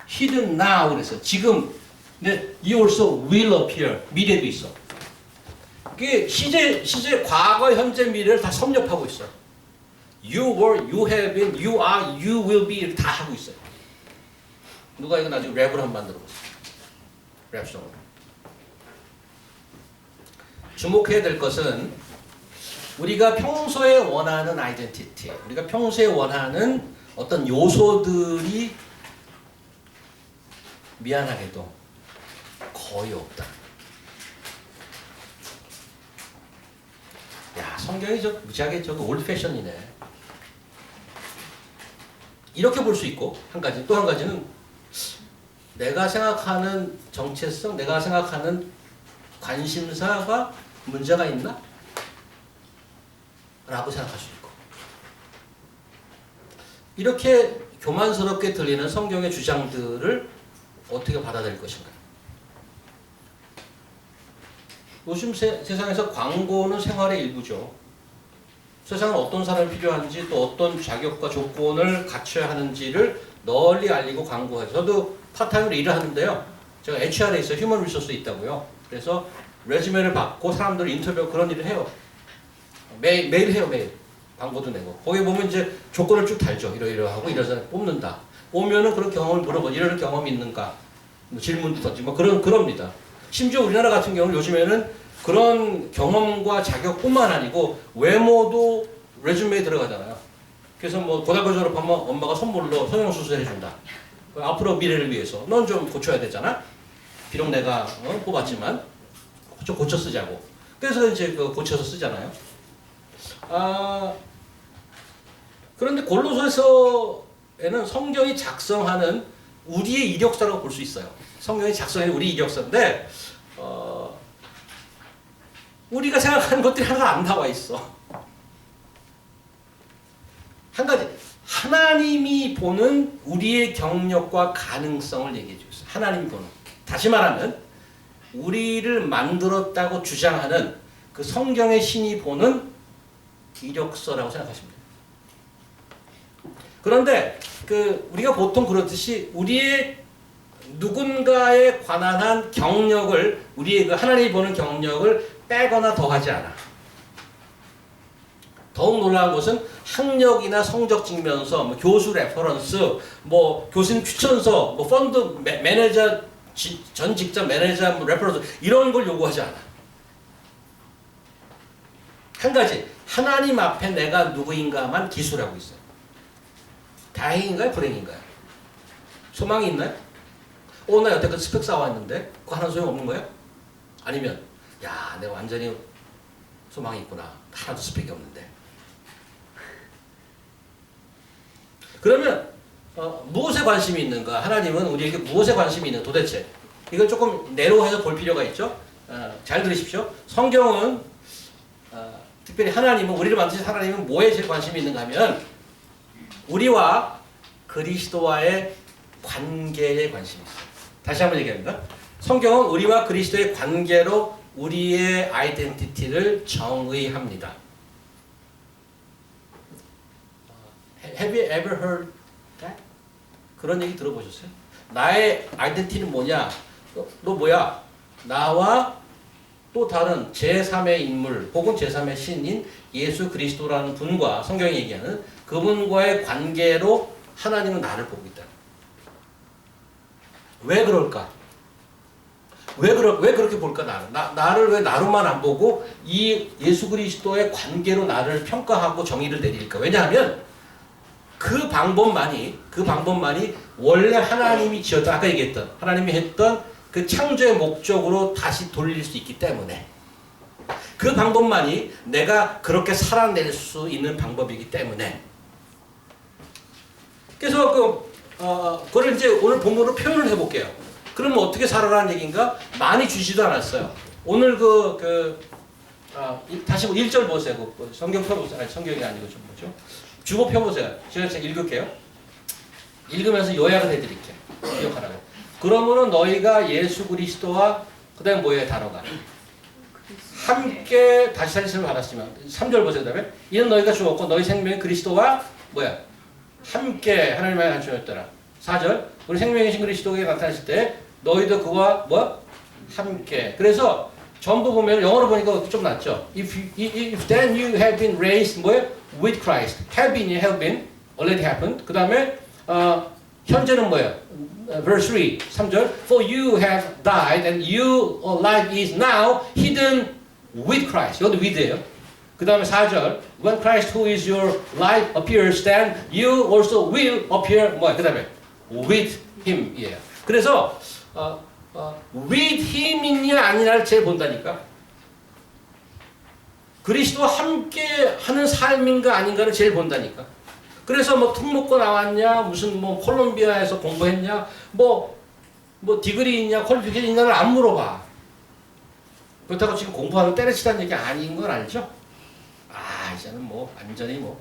Speaker 1: hidden now 그랬어요. 지금. 근데 you also will appear. 미래도 있어. 그게 시제 과거, 현재, 미래를 다 섭렵하고 있어. You were, you have been, you are, you will be 다 하고 있어요. 누가 이거 나중에 랩을 한번 만들어 보세요. 랩송으로. 주목해야 될 것은 우리가 평소에 원하는 아이덴티티, 우리가 평소에 원하는 어떤 요소들이 미안하게도 거의 없다. 야, 성경이 무지하게 올드 패션이네. 이렇게 볼 수 있고 한 가지, 또 한 가지는 내가 생각하는 정체성, 내가 생각하는 관심사가 문제가 있나? 라고 생각할 수 있고 이렇게 교만스럽게 들리는 성경의 주장들을 어떻게 받아들일 것인가? 요즘 세상에서 광고는 생활의 일부죠. 세상은 어떤 사람이 필요한지 또 어떤 자격과 조건을 갖춰야 하는지를 널리 알리고 광고하죠. 저도 파타임으로 일을 하는데요. 제가 HR에 있어요. 휴먼 리소스에 있다고요. 그래서 레주메를 받고 사람들 인터뷰 그런 일을 해요. 매일 해요. 매일. 광고도 내고. 거기 보면 이제 조건을 쭉 달죠. 이러이러하고 이런 사람 뽑는다. 오면은 그런 경험을 물어보. 이런 경험이 있는가? 뭐 질문도 던지고 그럽니다. 심지어 우리나라 같은 경우는 요즘에는 그런 경험과 자격뿐만 아니고 외모도 레주메에 들어가잖아요. 그래서 뭐 고등학교 졸업하면 엄마가 선물로 성형수술 해준다. 앞으로 미래를 위해서 넌 좀 고쳐야 되잖아. 비록 내가 뽑았지만 좀 고쳐 쓰자고. 그래서 이제 고쳐서 쓰잖아요. 그런데 골로새서에는 성경이 작성하는 우리의 이력서라고 볼 수 있어요. 성경이 작성하는 우리 이력서인데 우리가 생각하는 것들이 하나가 안 나와 있어. 한 가지, 하나님이 보는 우리의 경력과 가능성을 얘기해 주고 있어요. 하나님이 보는. 다시 말하면 우리를 만들었다고 주장하는 그 성경의 신이 보는 이력서라고 생각하시면 돼요. 그런데 우리가 보통 그렇듯이 우리의 누군가에 관한 한 경력을 우리의 하나님이 보는 경력을 빼거나 더하지 않아. 더욱 놀라운 것은 학력이나 성적 증명서, 뭐 교수 레퍼런스, 뭐 교수님 추천서, 뭐 펀드 매니저 전 직접 매니저 뭐 레퍼런스 이런 걸 요구하지 않아. 한 가지, 하나님 앞에 내가 누구인가만 기술하고 있어요. 다행인가요? 불행인가요? 소망이 있나요? 나 여태까지 스펙 쌓아왔는데 그거 하나 소용 없는 거예요? 아니면 야, 내가 완전히 소망이 있구나. 하나도 스펙이 없는데. 그러면 무엇에 관심이 있는가? 하나님은 우리에게 무엇에 관심이 있는 도대체? 이걸 조금 내로해서 볼 필요가 있죠. 잘 들으십시오. 성경은 특별히 하나님은 우리를 만드신 하나님은 뭐에 제일 관심이 있는가 하면 우리와 그리스도와의 관계에 관심이 있어요. 다시 한번 얘기합니다. 성경은 우리와 그리스도의 관계로 우리의 아이덴티티를 정의합니다. Have you ever heard that? 그런 얘기 들어보셨어요? 나의 아이덴티티는 뭐냐? 너 뭐야? 나와 또 다른 제3의 인물 혹은 제3의 신인 예수 그리스도라는 분과 성경이 얘기하는 그분과의 관계로 하나님은 나를 보고 있다. 왜 그럴까? 왜 그렇게 볼까? 나를 왜 나로만 안 보고 이 예수 그리스도의 관계로 나를 평가하고 정의를 내릴까? 왜냐하면 그 방법만이 원래 하나님이 지었던 아까 얘기했던 하나님이 했던 그 창조의 목적으로 다시 돌릴 수 있기 때문에 그 방법만이 내가 그렇게 살아낼 수 있는 방법이기 때문에 그래서 그걸 이제 오늘 본문으로 표현을 해볼게요. 그러면 어떻게 살아라는 얘기인가? 많이 주지도 않았어요. 오늘 다시 1절 보세요. 성경 펴보세요. 아니 성경이 아니고 좀 뭐죠? 주보 펴보세요. 제가 읽을게요. 읽으면서 요약을 해드릴게요. 기억하라고. 그러므로 너희가 예수 그리스도와 그 다음에 뭐예요 단어가? 함께 다시 살리심을 받았지만 3절 보세요. 그 다음에 이는 너희가 주었고 너희 생명이 그리스도와 뭐야? 함께 하나님의 간청했더라. 4절 우리 생명이신 그리스도에게 나타나실 때 너희도 그와 뭐? 함께. 그래서 전부 보면 영어로 보니까 좀 낫죠. If then you have been raised 뭐예요? With Christ. Have been already happened. 그 다음에 현재는 뭐예요? Verse 3, 3절 For you have died and your life is now hidden with Christ. 이것도 with예요. 그 다음에 4절 When Christ who is your life appears then you also will appear 뭐야? 그 다음에 with him 이에요. 그래서 with him이냐 아니냐를 제일 본다니까. 그리스도와 함께 하는 삶인가 아닌가를 제일 본다니까. 그래서 뭐 특목고 나왔냐, 무슨 뭐 콜롬비아에서 공부했냐, 뭐 디그리 있냐, 퀄리피케이션 있냐를 안 물어봐. 그렇다고 지금 공부하고 때려치다는 얘기 아닌 건 알죠? 이제는 뭐 완전히 뭐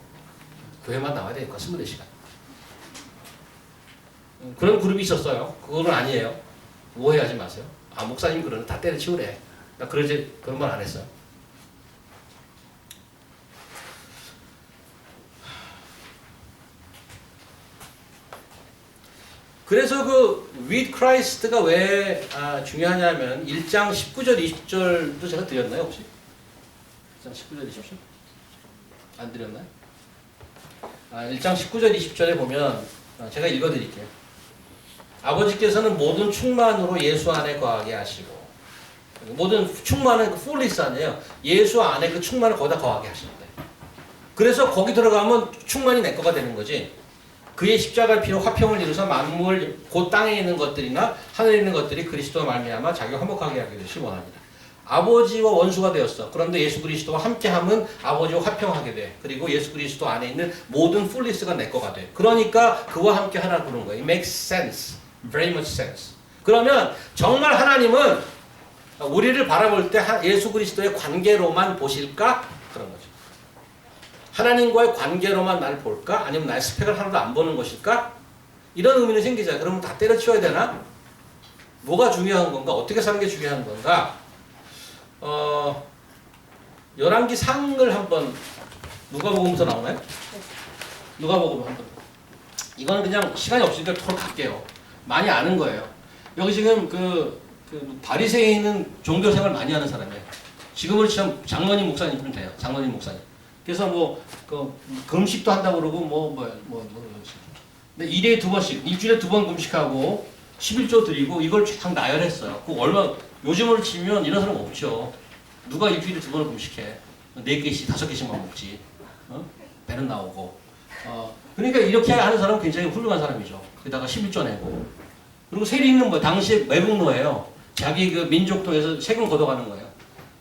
Speaker 1: 교회만 나와야 되니까 24시간. 그런 그룹이 있었어요. 그거는 아니에요. 오해하지 마세요. 목사님 그러는 다 때려치우래. 나 그런 말 안 했어요. 그래서 with Christ가 왜 중요하냐면 1장 19절 20절도 제가 드렸나요 혹시? 1장 19절 20절? 안 드렸나요? 1장 19절 20절에 보면 제가 읽어드릴게요. 아버지께서는 모든 충만으로 예수 안에 거하게 하시고 모든 충만은 fullness 아니에요. 예수 안에 그 충만을 거기다 거하게 하신대. 그래서 거기 들어가면 충만이 내 거가 되는 거지. 그의 십자가의 피로 화평을 이루사 만물 곧 땅에 있는 것들이나 하늘에 있는 것들이 그리스도와 말미암아 자기와 화목하게 하게 되시 원합니다. 아버지와 원수가 되었어. 그런데 예수 그리스도와 함께하면 아버지와 화평하게 돼. 그리고 예수 그리스도 안에 있는 모든 풀리스가 내 거가 돼. 그러니까 그와 함께 하라 그런 거예요. It makes sense. Very much sense. 그러면 정말 하나님은 우리를 바라볼 때 예수 그리스도의 관계로만 보실까? 그런 거죠. 하나님과의 관계로만 나를 볼까? 아니면 나의 스펙을 하나도 안 보는 것일까? 이런 의미는 생기잖아요. 그러면 다 때려치워야 되나? 뭐가 중요한 건가? 어떻게 사는 게 중요한 건가? 열왕기 상을 한번 누가복음부터 나오나요? 누가복음 한번. 이건 그냥 시간이 없으니까 토로 갈게요. 많이 아는 거예요. 여기 지금 바리새인은 종교생활 많이 하는 사람이에요. 지금으로 치면 장로님 목사님쯤 돼요. 장로님 목사님. 그래서 금식도 한다고 그러고 근데 일주일에 2번 금식하고 11조 드리고 이걸 쫙 나열했어요. 요즘으로 치면 이런 사람 없죠. 누가 일주일에 2번을 금식해? 4개씩, 5개씩만 먹지. 배는 나오고. 그러니까 이렇게 하는 사람은 굉장히 훌륭한 사람이죠. 게다가 11조 내고. 그리고 세리는 당시에 매국노예요. 자기 그 민족도에서 세금 걷어가는 거예요.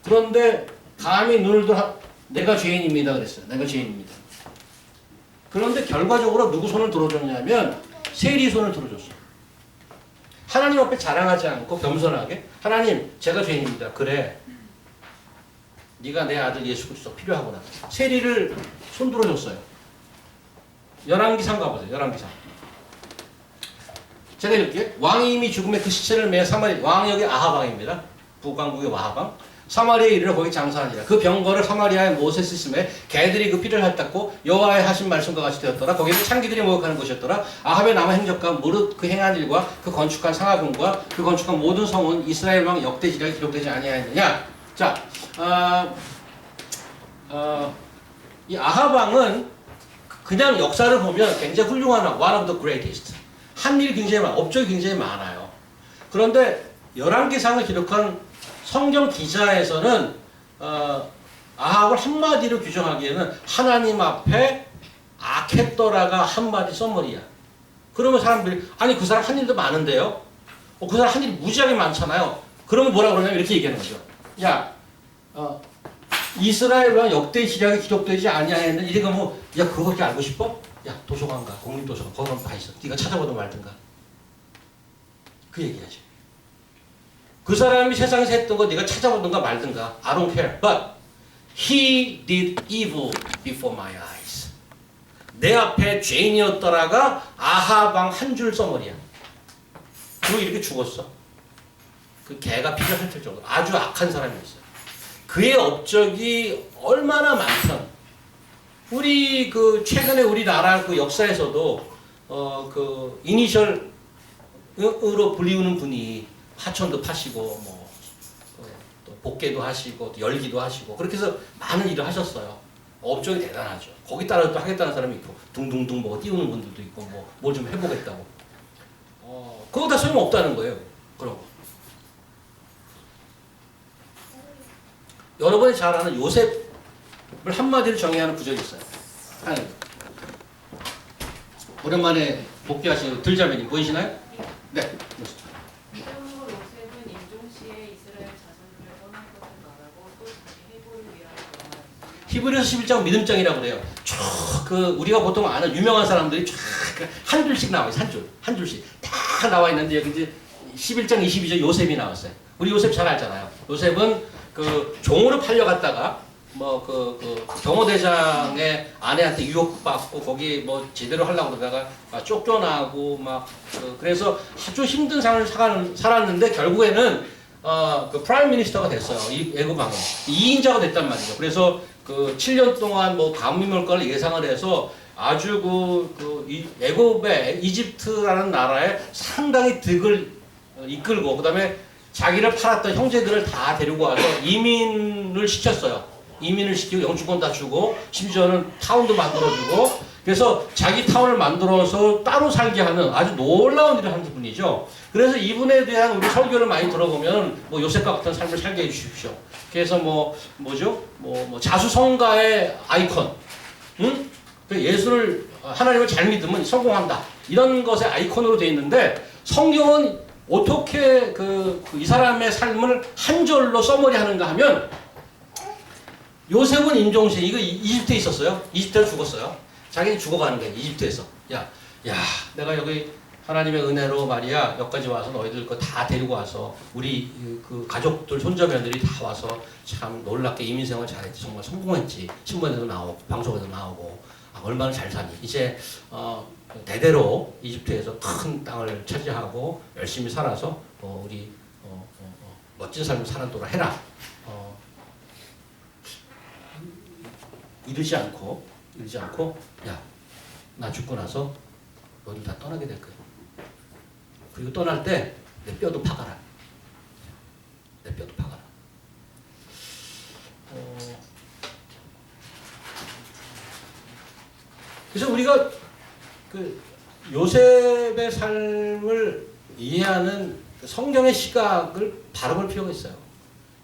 Speaker 1: 그런데 감히 눈을 들어 내가 죄인입니다 그랬어요. 내가 죄인입니다. 그런데 결과적으로 누구 손을 들어줬냐면 세리 손을 들어줬어. 하나님 앞에 자랑하지 않고 겸손하게 하나님 제가 죄인입니다. 그래. 네가 내 아들 예수 그리스도 필요하구나. 세리를 손 들어줬어요. 열왕기상 가보세요. 열왕기상. 제가 읽을게요. 왕이 이미 죽음의 그 시체를 매어 사마리 왕이 여기 아하방입니다. 북왕국의 아하방. 사마리아에 이르러 거기 장사하니라. 그 병거를 사마리아에 모세스 있음에 개들이 그 피를 핥았고 여호와의 하신 말씀과 같이 되었더라. 거기는 창기들이 모욕하는 곳이었더라. 아합의 남은 행적과 무릇 그 행한 일과 그 건축한 상하궁과 그 건축한 모든 성은 이스라엘 왕 역대지략에 기록되지 아니하였느냐. 자, 이 아하방은 그냥 역사를 보면 굉장히 훌륭한 one of the greatest. 한 일이 굉장히 업적이 굉장히 많아요. 그런데 열왕기상을 기록한 성경 기자에서는 아합을 한마디로 규정하기에는 하나님 앞에 악했더라가 한마디 써머리야. 그러면 사람들이 아니 그 사람 한 일도 많은데요. 그 사람 한 일이 무지하게 많잖아요. 그러면 뭐라 그러냐면 이렇게 얘기하는 거죠. 야, 이스라엘 왕 역대 시략에 기록되지 아니하였는데 이래가 뭐, 야 그거밖에 알고 싶어? 야 도서관 가, 국립도서관 거기 다 있어. 네가 찾아보든 말든가. 그 얘기하지. 그 사람이 세상에서 했던 거 네가 찾아보든가 말든가. I don't care. But he did evil before my eyes. 내 앞에 죄인이었더라가 아하방 한 줄 써머리야. 그리고 이렇게 죽었어. 그 개가 피를 핥을 정도로 아주 악한 사람이었어요. 그의 업적이 얼마나 많던 우리 그 최근에 우리나라 그 역사에서도 그 이니셜으로 불리우는 분이 하천도 파시고 뭐 또 복개도 하시고 또 열기도 하시고 그렇게 해서 많은 일을 하셨어요. 업적이 대단하죠. 거기 따라 또 하겠다는 사람이 있고 둥둥둥 뭐 띄우는 분들도 있고 뭐 뭘 좀 해보겠다고. 그거 다 소용 없다는 거예요. 그런 거. 여러분이 잘 아는 요셉을 한마디로 정의하는 구절이 있어요. 하나님. 오랜만에 복귀하신 들자매님 보이시나요? 네.
Speaker 4: 믿음으로 요셉은 임종시에 이스라엘 자손들을 떠날 것을 말하고 또 자기 회복을 위하여 떠나였으며
Speaker 1: 히브리서 11장 믿음장이라고 그래요. 쭉 그 우리가 보통 아는 유명한 사람들이 쫙 한 줄씩 나와요. 한 줄씩 다 나와 있는데 여기 이제 11장 22절 요셉이 나왔어요. 우리 요셉 잘 알잖아요. 요셉은 그 종으로 팔려갔다가 뭐 그 경호대장의 아내한테 유혹받고 거기 뭐 제대로 하려고 그러다가 쫓겨나고 막 그래서 아주 힘든 삶을 살았는데 결국에는 그 프라임 미니스터가 됐어요. 이 애국왕은 2인자가 됐단 말이죠. 그래서 그 7년 동안 뭐 가뭄일걸 예상을 해서 아주 이 애굽의 이집트라는 나라에 상당히 득을 이끌고 그다음에 자기를 팔았던 형제들을 다 데리고 와서 이민을 시켰어요. 이민을 시키고 영주권 다 주고 심지어는 타운도 만들어주고 그래서 자기 타운을 만들어서 따로 살게 하는 아주 놀라운 일을 하는 분이죠. 그래서 이분에 대한 우리 설교를 많이 들어보면 뭐 요셉과 같은 삶을 살게 해주십시오. 그래서 뭐 자수성가의 아이콘, 응? 예수를 하나님을 잘 믿으면 성공한다 이런 것의 아이콘으로 되어 있는데 성경은 어떻게 이 사람의 삶을 한 절로 써머리 하는가 하면 요셉은 임종시 이거 이집트에 있었어요. 이집트에서 죽었어요. 자기는 죽어가는 거예요. 이집트에서. 야, 내가 여기 하나님의 은혜로 말이야 여기까지 와서 너희들 거 다 데리고 와서 우리 그 가족들 손자며느리 다 와서 참 놀랍게 이민생활 잘했지. 정말 성공했지. 신문에도 나오고 방송에도 나오고 얼마나 잘 사니. 이제 대대로 이집트에서 큰 땅을 차지하고 열심히 살아서 우리 멋진 삶을 살도록 해라. 이러지 않고 야, 나 죽고 나서 너희들 다 떠나게 될 거야. 그리고 떠날 때 내 뼈도 파가라. 내 뼈도 파가라. 그래서 우리가 그 요셉의 삶을 이해하는 성경의 시각을 바라볼 필요가 있어요.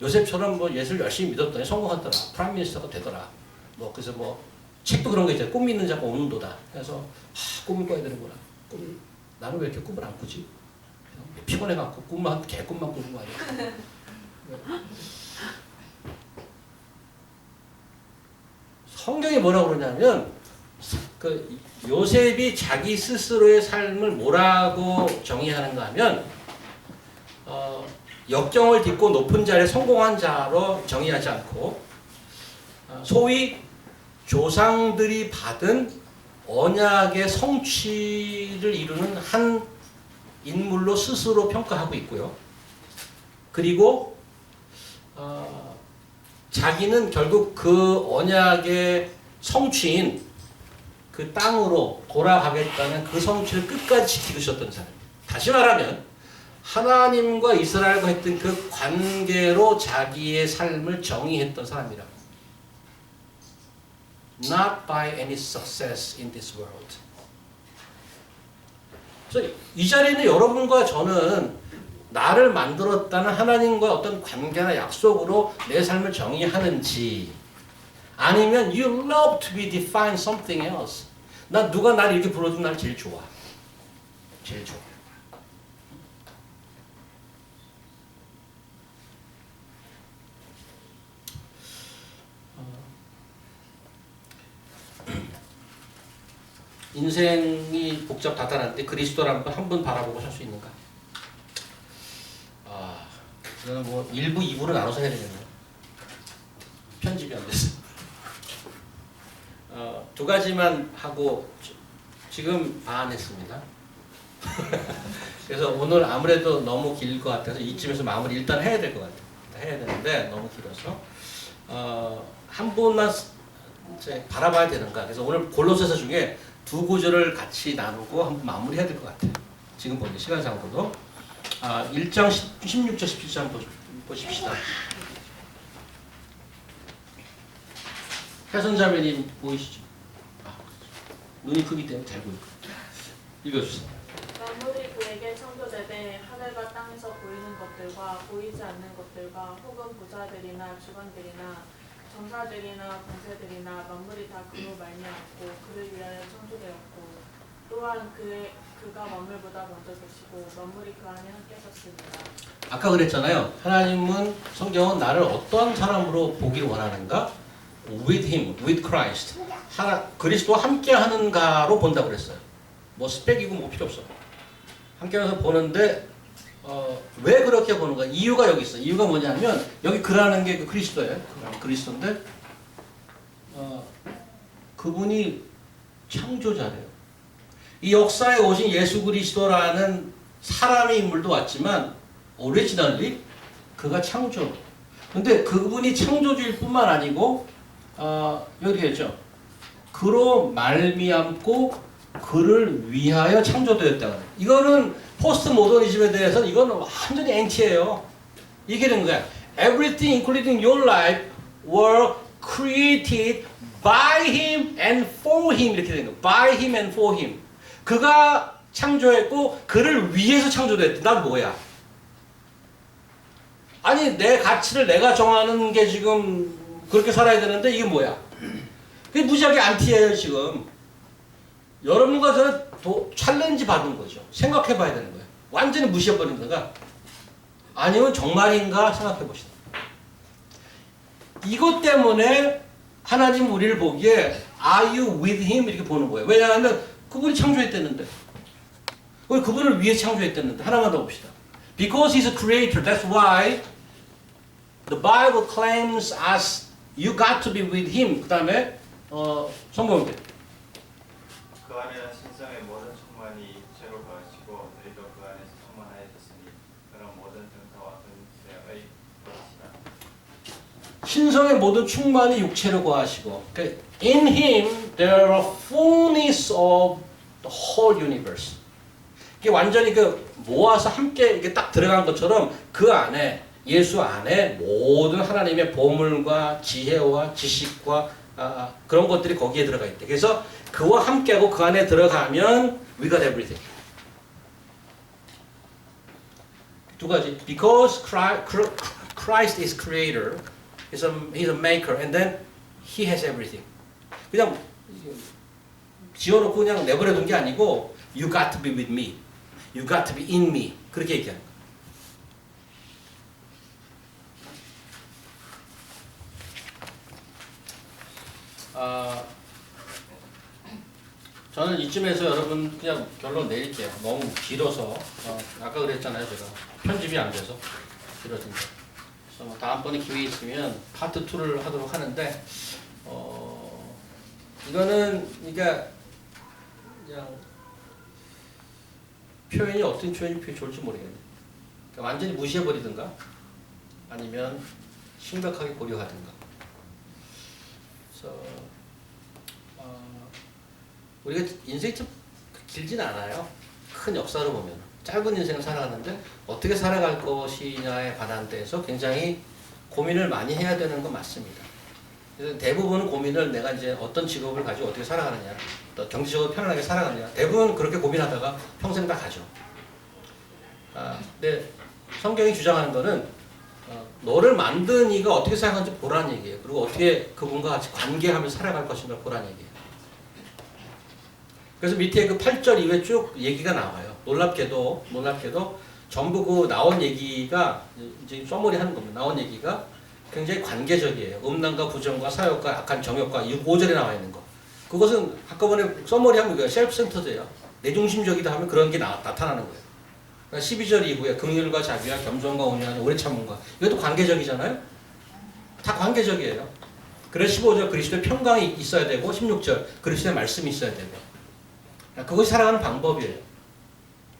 Speaker 1: 요셉처럼 뭐 예수를 열심히 믿었더니 성공하더라. 프라임 미니스터가 되더라. 뭐 그래서 뭐 책도 그런 거 있잖아요. 꿈 믿는 자가 오는 도다. 그래서 꿈을 꿔야 되는구나. 나는 왜 이렇게 꿈을 안 꾸지? 피곤해갖고 개꿈만 꾸고 말이야. 성경이 뭐라고 그러냐면 그 요셉이 자기 스스로의 삶을 뭐라고 정의하는가 하면 역경을 딛고 높은 자리에 성공한 자로 정의하지 않고 소위 조상들이 받은 언약의 성취를 이루는 한 인물로 스스로 평가하고 있고요. 그리고 자기는 결국 그 언약의 성취인 그 땅으로 돌아가겠다는 그 성취를 끝까지 지키고 있었던 사람. 다시 말하면 하나님과 이스라엘과 했던 그 관계로 자기의 삶을 정의했던 사람이라고. Not by any success in this world. 그래서 이 자리는 여러분과 저는 나를 만들었다는 하나님과 어떤 관계나 약속으로 내 삶을 정의하는지 아니면 you love to be defined something else. 나 누가 날 이렇게 불러도 날 제일 좋아. 제일 좋아. 인생이 복잡 다단한데 그리스도라는 걸 한 번 바라보고 살 수 있는가? 이거는 뭐 1부, 2부로 나눠서 해야 되겠네요. 편집이 안 됐어. 두 가지만 하고 지금 반 했습니다. 그래서 오늘 아무래도 너무 길 것 같아서 이쯤에서 마무리 일단 해야 될 것 같아요. 해야 되는데 너무 길어서 한 분만 이제 바라봐야 되는가. 그래서 오늘 골로새서 중에 두 구절을 같이 나누고 한번 마무리해야 될 것 같아요. 지금 보니 시간상으로도 1장 16절 17절 보십시다. 혜선자매님 보이시죠? 눈이 크기 때문에 잘 보이고 읽어주세요.
Speaker 5: 만물이 그에게 창조되되 하늘과 땅에서 보이는 것들과 보이지 않는 것들과 혹은 부자들이나 주관들이나 정사들이나 권세들이나 만물이 다 그로 말미암고 그를 위하여 창조되었고 또한 그가 만물보다 먼저 계시고 만물이 그 안에 함께 섰습니다.
Speaker 1: 아까 그랬잖아요. 하나님은 성경은 나를 어떤 사람으로 보기를 원하는가? With him, with Christ. 그리스도와 함께 하는가로 본다고 그랬어요. 뭐 스펙이고 뭐 필요 없어. 함께 해서 보는데 왜 그렇게 보는가? 이유가 여기 있어. 이유가 뭐냐면 여기 그라는 게 그 그리스도예요. 그리스도인데 그분이 창조자래요. 이 역사에 오신 예수 그리스도라는 사람의 인물도 왔지만 오리지널리 그가 창조. 근데 그분이 창조주일 뿐만 아니고 여기 했죠. 그로 말미암고 그를 위하여 창조되었다. 이거는 포스트 모더니즘에 대해서는 이거는 완전히 앵티예요. 이게 된 거야. Everything, including your life, were created by him and for him 이렇게 된 거야. By him and for him. 그가 창조했고 그를 위해서 창조됐다. 난 뭐야? 아니 내 가치를 내가 정하는 게 지금 그렇게 살아야 되는데 이게 뭐야? 그게 무지하게 안티예요 지금. 여러분과 저는 챌린지 받은 거죠. 생각해 봐야 되는 거예요. 완전히 무시해버린 거가 아니면 정말인가 생각해 봅시다. 이것 때문에 하나님 우리를 보기에 Are you with him? 이렇게 보는 거예요. 왜냐하면 그분이 창조했댔는데 그분을 위해 창조했댔는데 하나만 더 봅시다. Because he's a creator, that's why the Bible claims us you got to be with him. 그 다음에 성경에
Speaker 6: 그 안에는 신성의 모든 충만이 육체로 거하시고 너희도 그 안에서 충만하였으니 그런 모든 등사와 근세의 것이다.
Speaker 1: 신성의 모든 충만이 육체로 거하시고 In him there are fullness of the whole universe. 이게 완전히 모아서 함께 이게 딱 들어간 것처럼 그 안에 예수 안에 모든 하나님의 보물과 지혜와 지식과 그런 것들이 거기에 들어가 있대. 그래서 그와 함께하고 그 안에 들어가면 we got everything. 두 가지. Because Christ is creator, he's a maker, and then he has everything. 그냥 지어놓고 그냥 내버려둔 게 아니고 you got to be with me, you got to be in me 그렇게 얘기하는 거예요. 저는 이쯤에서 여러분 그냥 결론 내릴게요. 너무 길어서 아까 그랬잖아요. 제가 편집이 안 돼서 길어진다. 그래서 뭐 다음번에 기회 있으면 파트 2를 하도록 하는데 이거는 그러니까 그냥 표현이 어떤 표현이 좋을지 모르겠네. 그러니까 완전히 무시해버리든가 아니면 심각하게 고려하든가. 그래서 우리가 인생이 좀 길진 않아요. 큰 역사로 보면 짧은 인생을 살아가는데 어떻게 살아갈 것이냐에 관한 데서 굉장히 고민을 많이 해야 되는 건 맞습니다. 그래서 대부분은 고민을 내가 이제 어떤 직업을 가지고 어떻게 살아가느냐, 또 경제적으로 편안하게 살아가느냐, 대부분 그렇게 고민하다가 평생 다 가죠. 근데 성경이 주장하는 거는 너를 만든 이가 어떻게 생각하는지 보라는 얘기예요. 그리고 어떻게 그분과 같이 관계하면서 살아갈 것인가 보라는 얘기예요. 그래서 밑에 그 8절 이후에 쭉 얘기가 나와요. 놀랍게도 전부 그 나온 얘기가 이제 써머리 하는 겁니다. 나온 얘기가 굉장히 관계적이에요. 음란과 부정과 사욕과 악한 정욕과 이 5절에 나와 있는 거. 그것은 한꺼번에 써머리 하면 이거 셀프 센터드예요. 내중심적이다 하면 그런 게 나타나는 거예요. 그러니까 12절 이후에 긍휼과 자비와 겸손과 온유와 오래 참음과 이것도 관계적이잖아요. 다 관계적이에요. 그래서 15절 그리스도의 평강이 있어야 되고 16절 그리스도의 말씀이 있어야 되고 그것이 살아가는 방법이에요.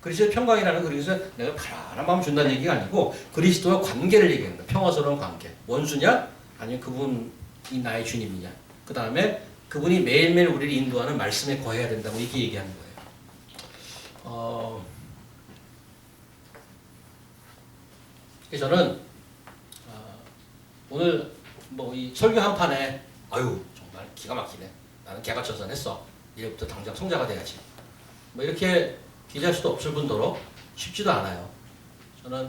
Speaker 1: 그리스도의 평강이라는 그리스도 내가 편안한 마음 준다는 얘기가 아니고 그리스도와 관계를 얘기하는 거예요. 평화스러운 관계. 원수냐? 아니면 그분이 나의 주님이냐? 그 다음에 그분이 매일매일 우리를 인도하는 말씀에 거해야 된다고 이렇게 얘기하는 거예요. 그래서 저는 오늘 뭐 이 설교 한 판에 아유 정말 기가 막히네. 나는 개가천선했어. 이제부터 당장 성자가 돼야지. 뭐 이렇게 기대할 수도 없을 뿐더러 쉽지도 않아요. 저는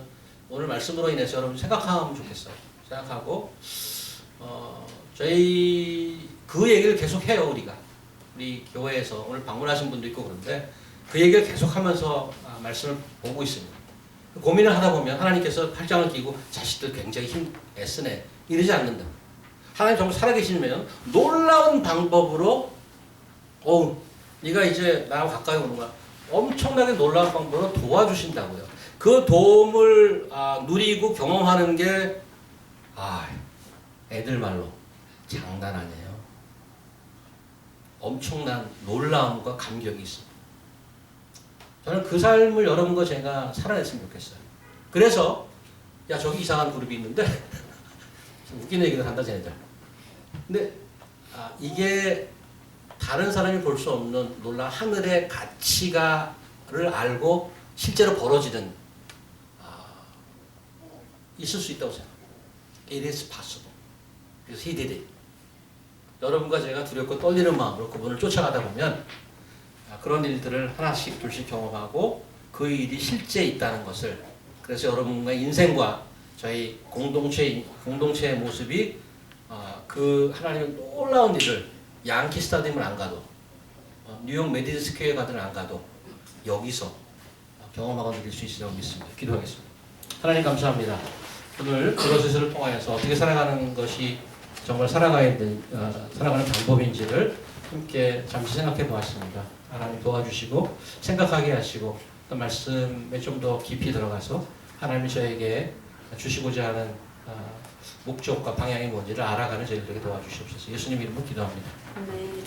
Speaker 1: 오늘 말씀으로 인해서 여러분 생각하면 좋겠어요. 생각하고 저희 그 얘기를 계속 해요. 우리 교회에서 오늘 방문하신 분도 있고 그런데 그 얘기를 계속하면서 말씀을 보고 있습니다. 고민을 하다 보면 하나님께서 팔짱을 끼고 자식들 굉장히 애쓰네 이러지 않는다. 하나님 정말 살아계시면 놀라운 방법으로 네가 이제 나하고 가까이 오는 거야. 엄청나게 놀라운 방법으로 도와주신다고요. 그 도움을 누리고 경험하는 게 애들 말로 장난 아니에요. 엄청난 놀라움과 감격이 있습니다. 저는 그 삶을 여러분과 제가 살아냈으면 좋겠어요. 그래서 야 저기 이상한 그룹이 있는데 웃기는 얘기를 한다 쟤네들. 근데 이게 다른 사람이 볼 수 없는 놀라운 하늘의 가치가를 알고 실제로 벌어지는 있을 수 있다고 생각합니다. It is possible. 그래서 he did it. 여러분과 제가 두렵고 떨리는 마음으로 그분을 쫓아가다 보면 그런 일들을 하나씩 둘씩 경험하고 그 일이 실제 있다는 것을 그래서 여러분과 인생과 저희 공동체의 모습이 그 하나님의 놀라운 일을 양키 스타디움을 안 가도 뉴욕 메디슨 스퀘어에 가든 안 가도 여기서 경험하고 누릴 수 있으리라고 믿습니다. 기도하겠습니다. 하나님 감사합니다. 오늘 그것을 통하여서 어떻게 살아가는 것이 정말 살아가는 방법인지를 함께 잠시 생각해 보았습니다. 하나님 도와주시고 생각하게 하시고 또 말씀에 좀 더 깊이 들어가서 하나님이 저에게 주시고자 하는 목적과 방향이 뭔지를 알아가는 저희들에게 도와주시옵소서. 예수님 이름으로 기도합니다.
Speaker 5: 네.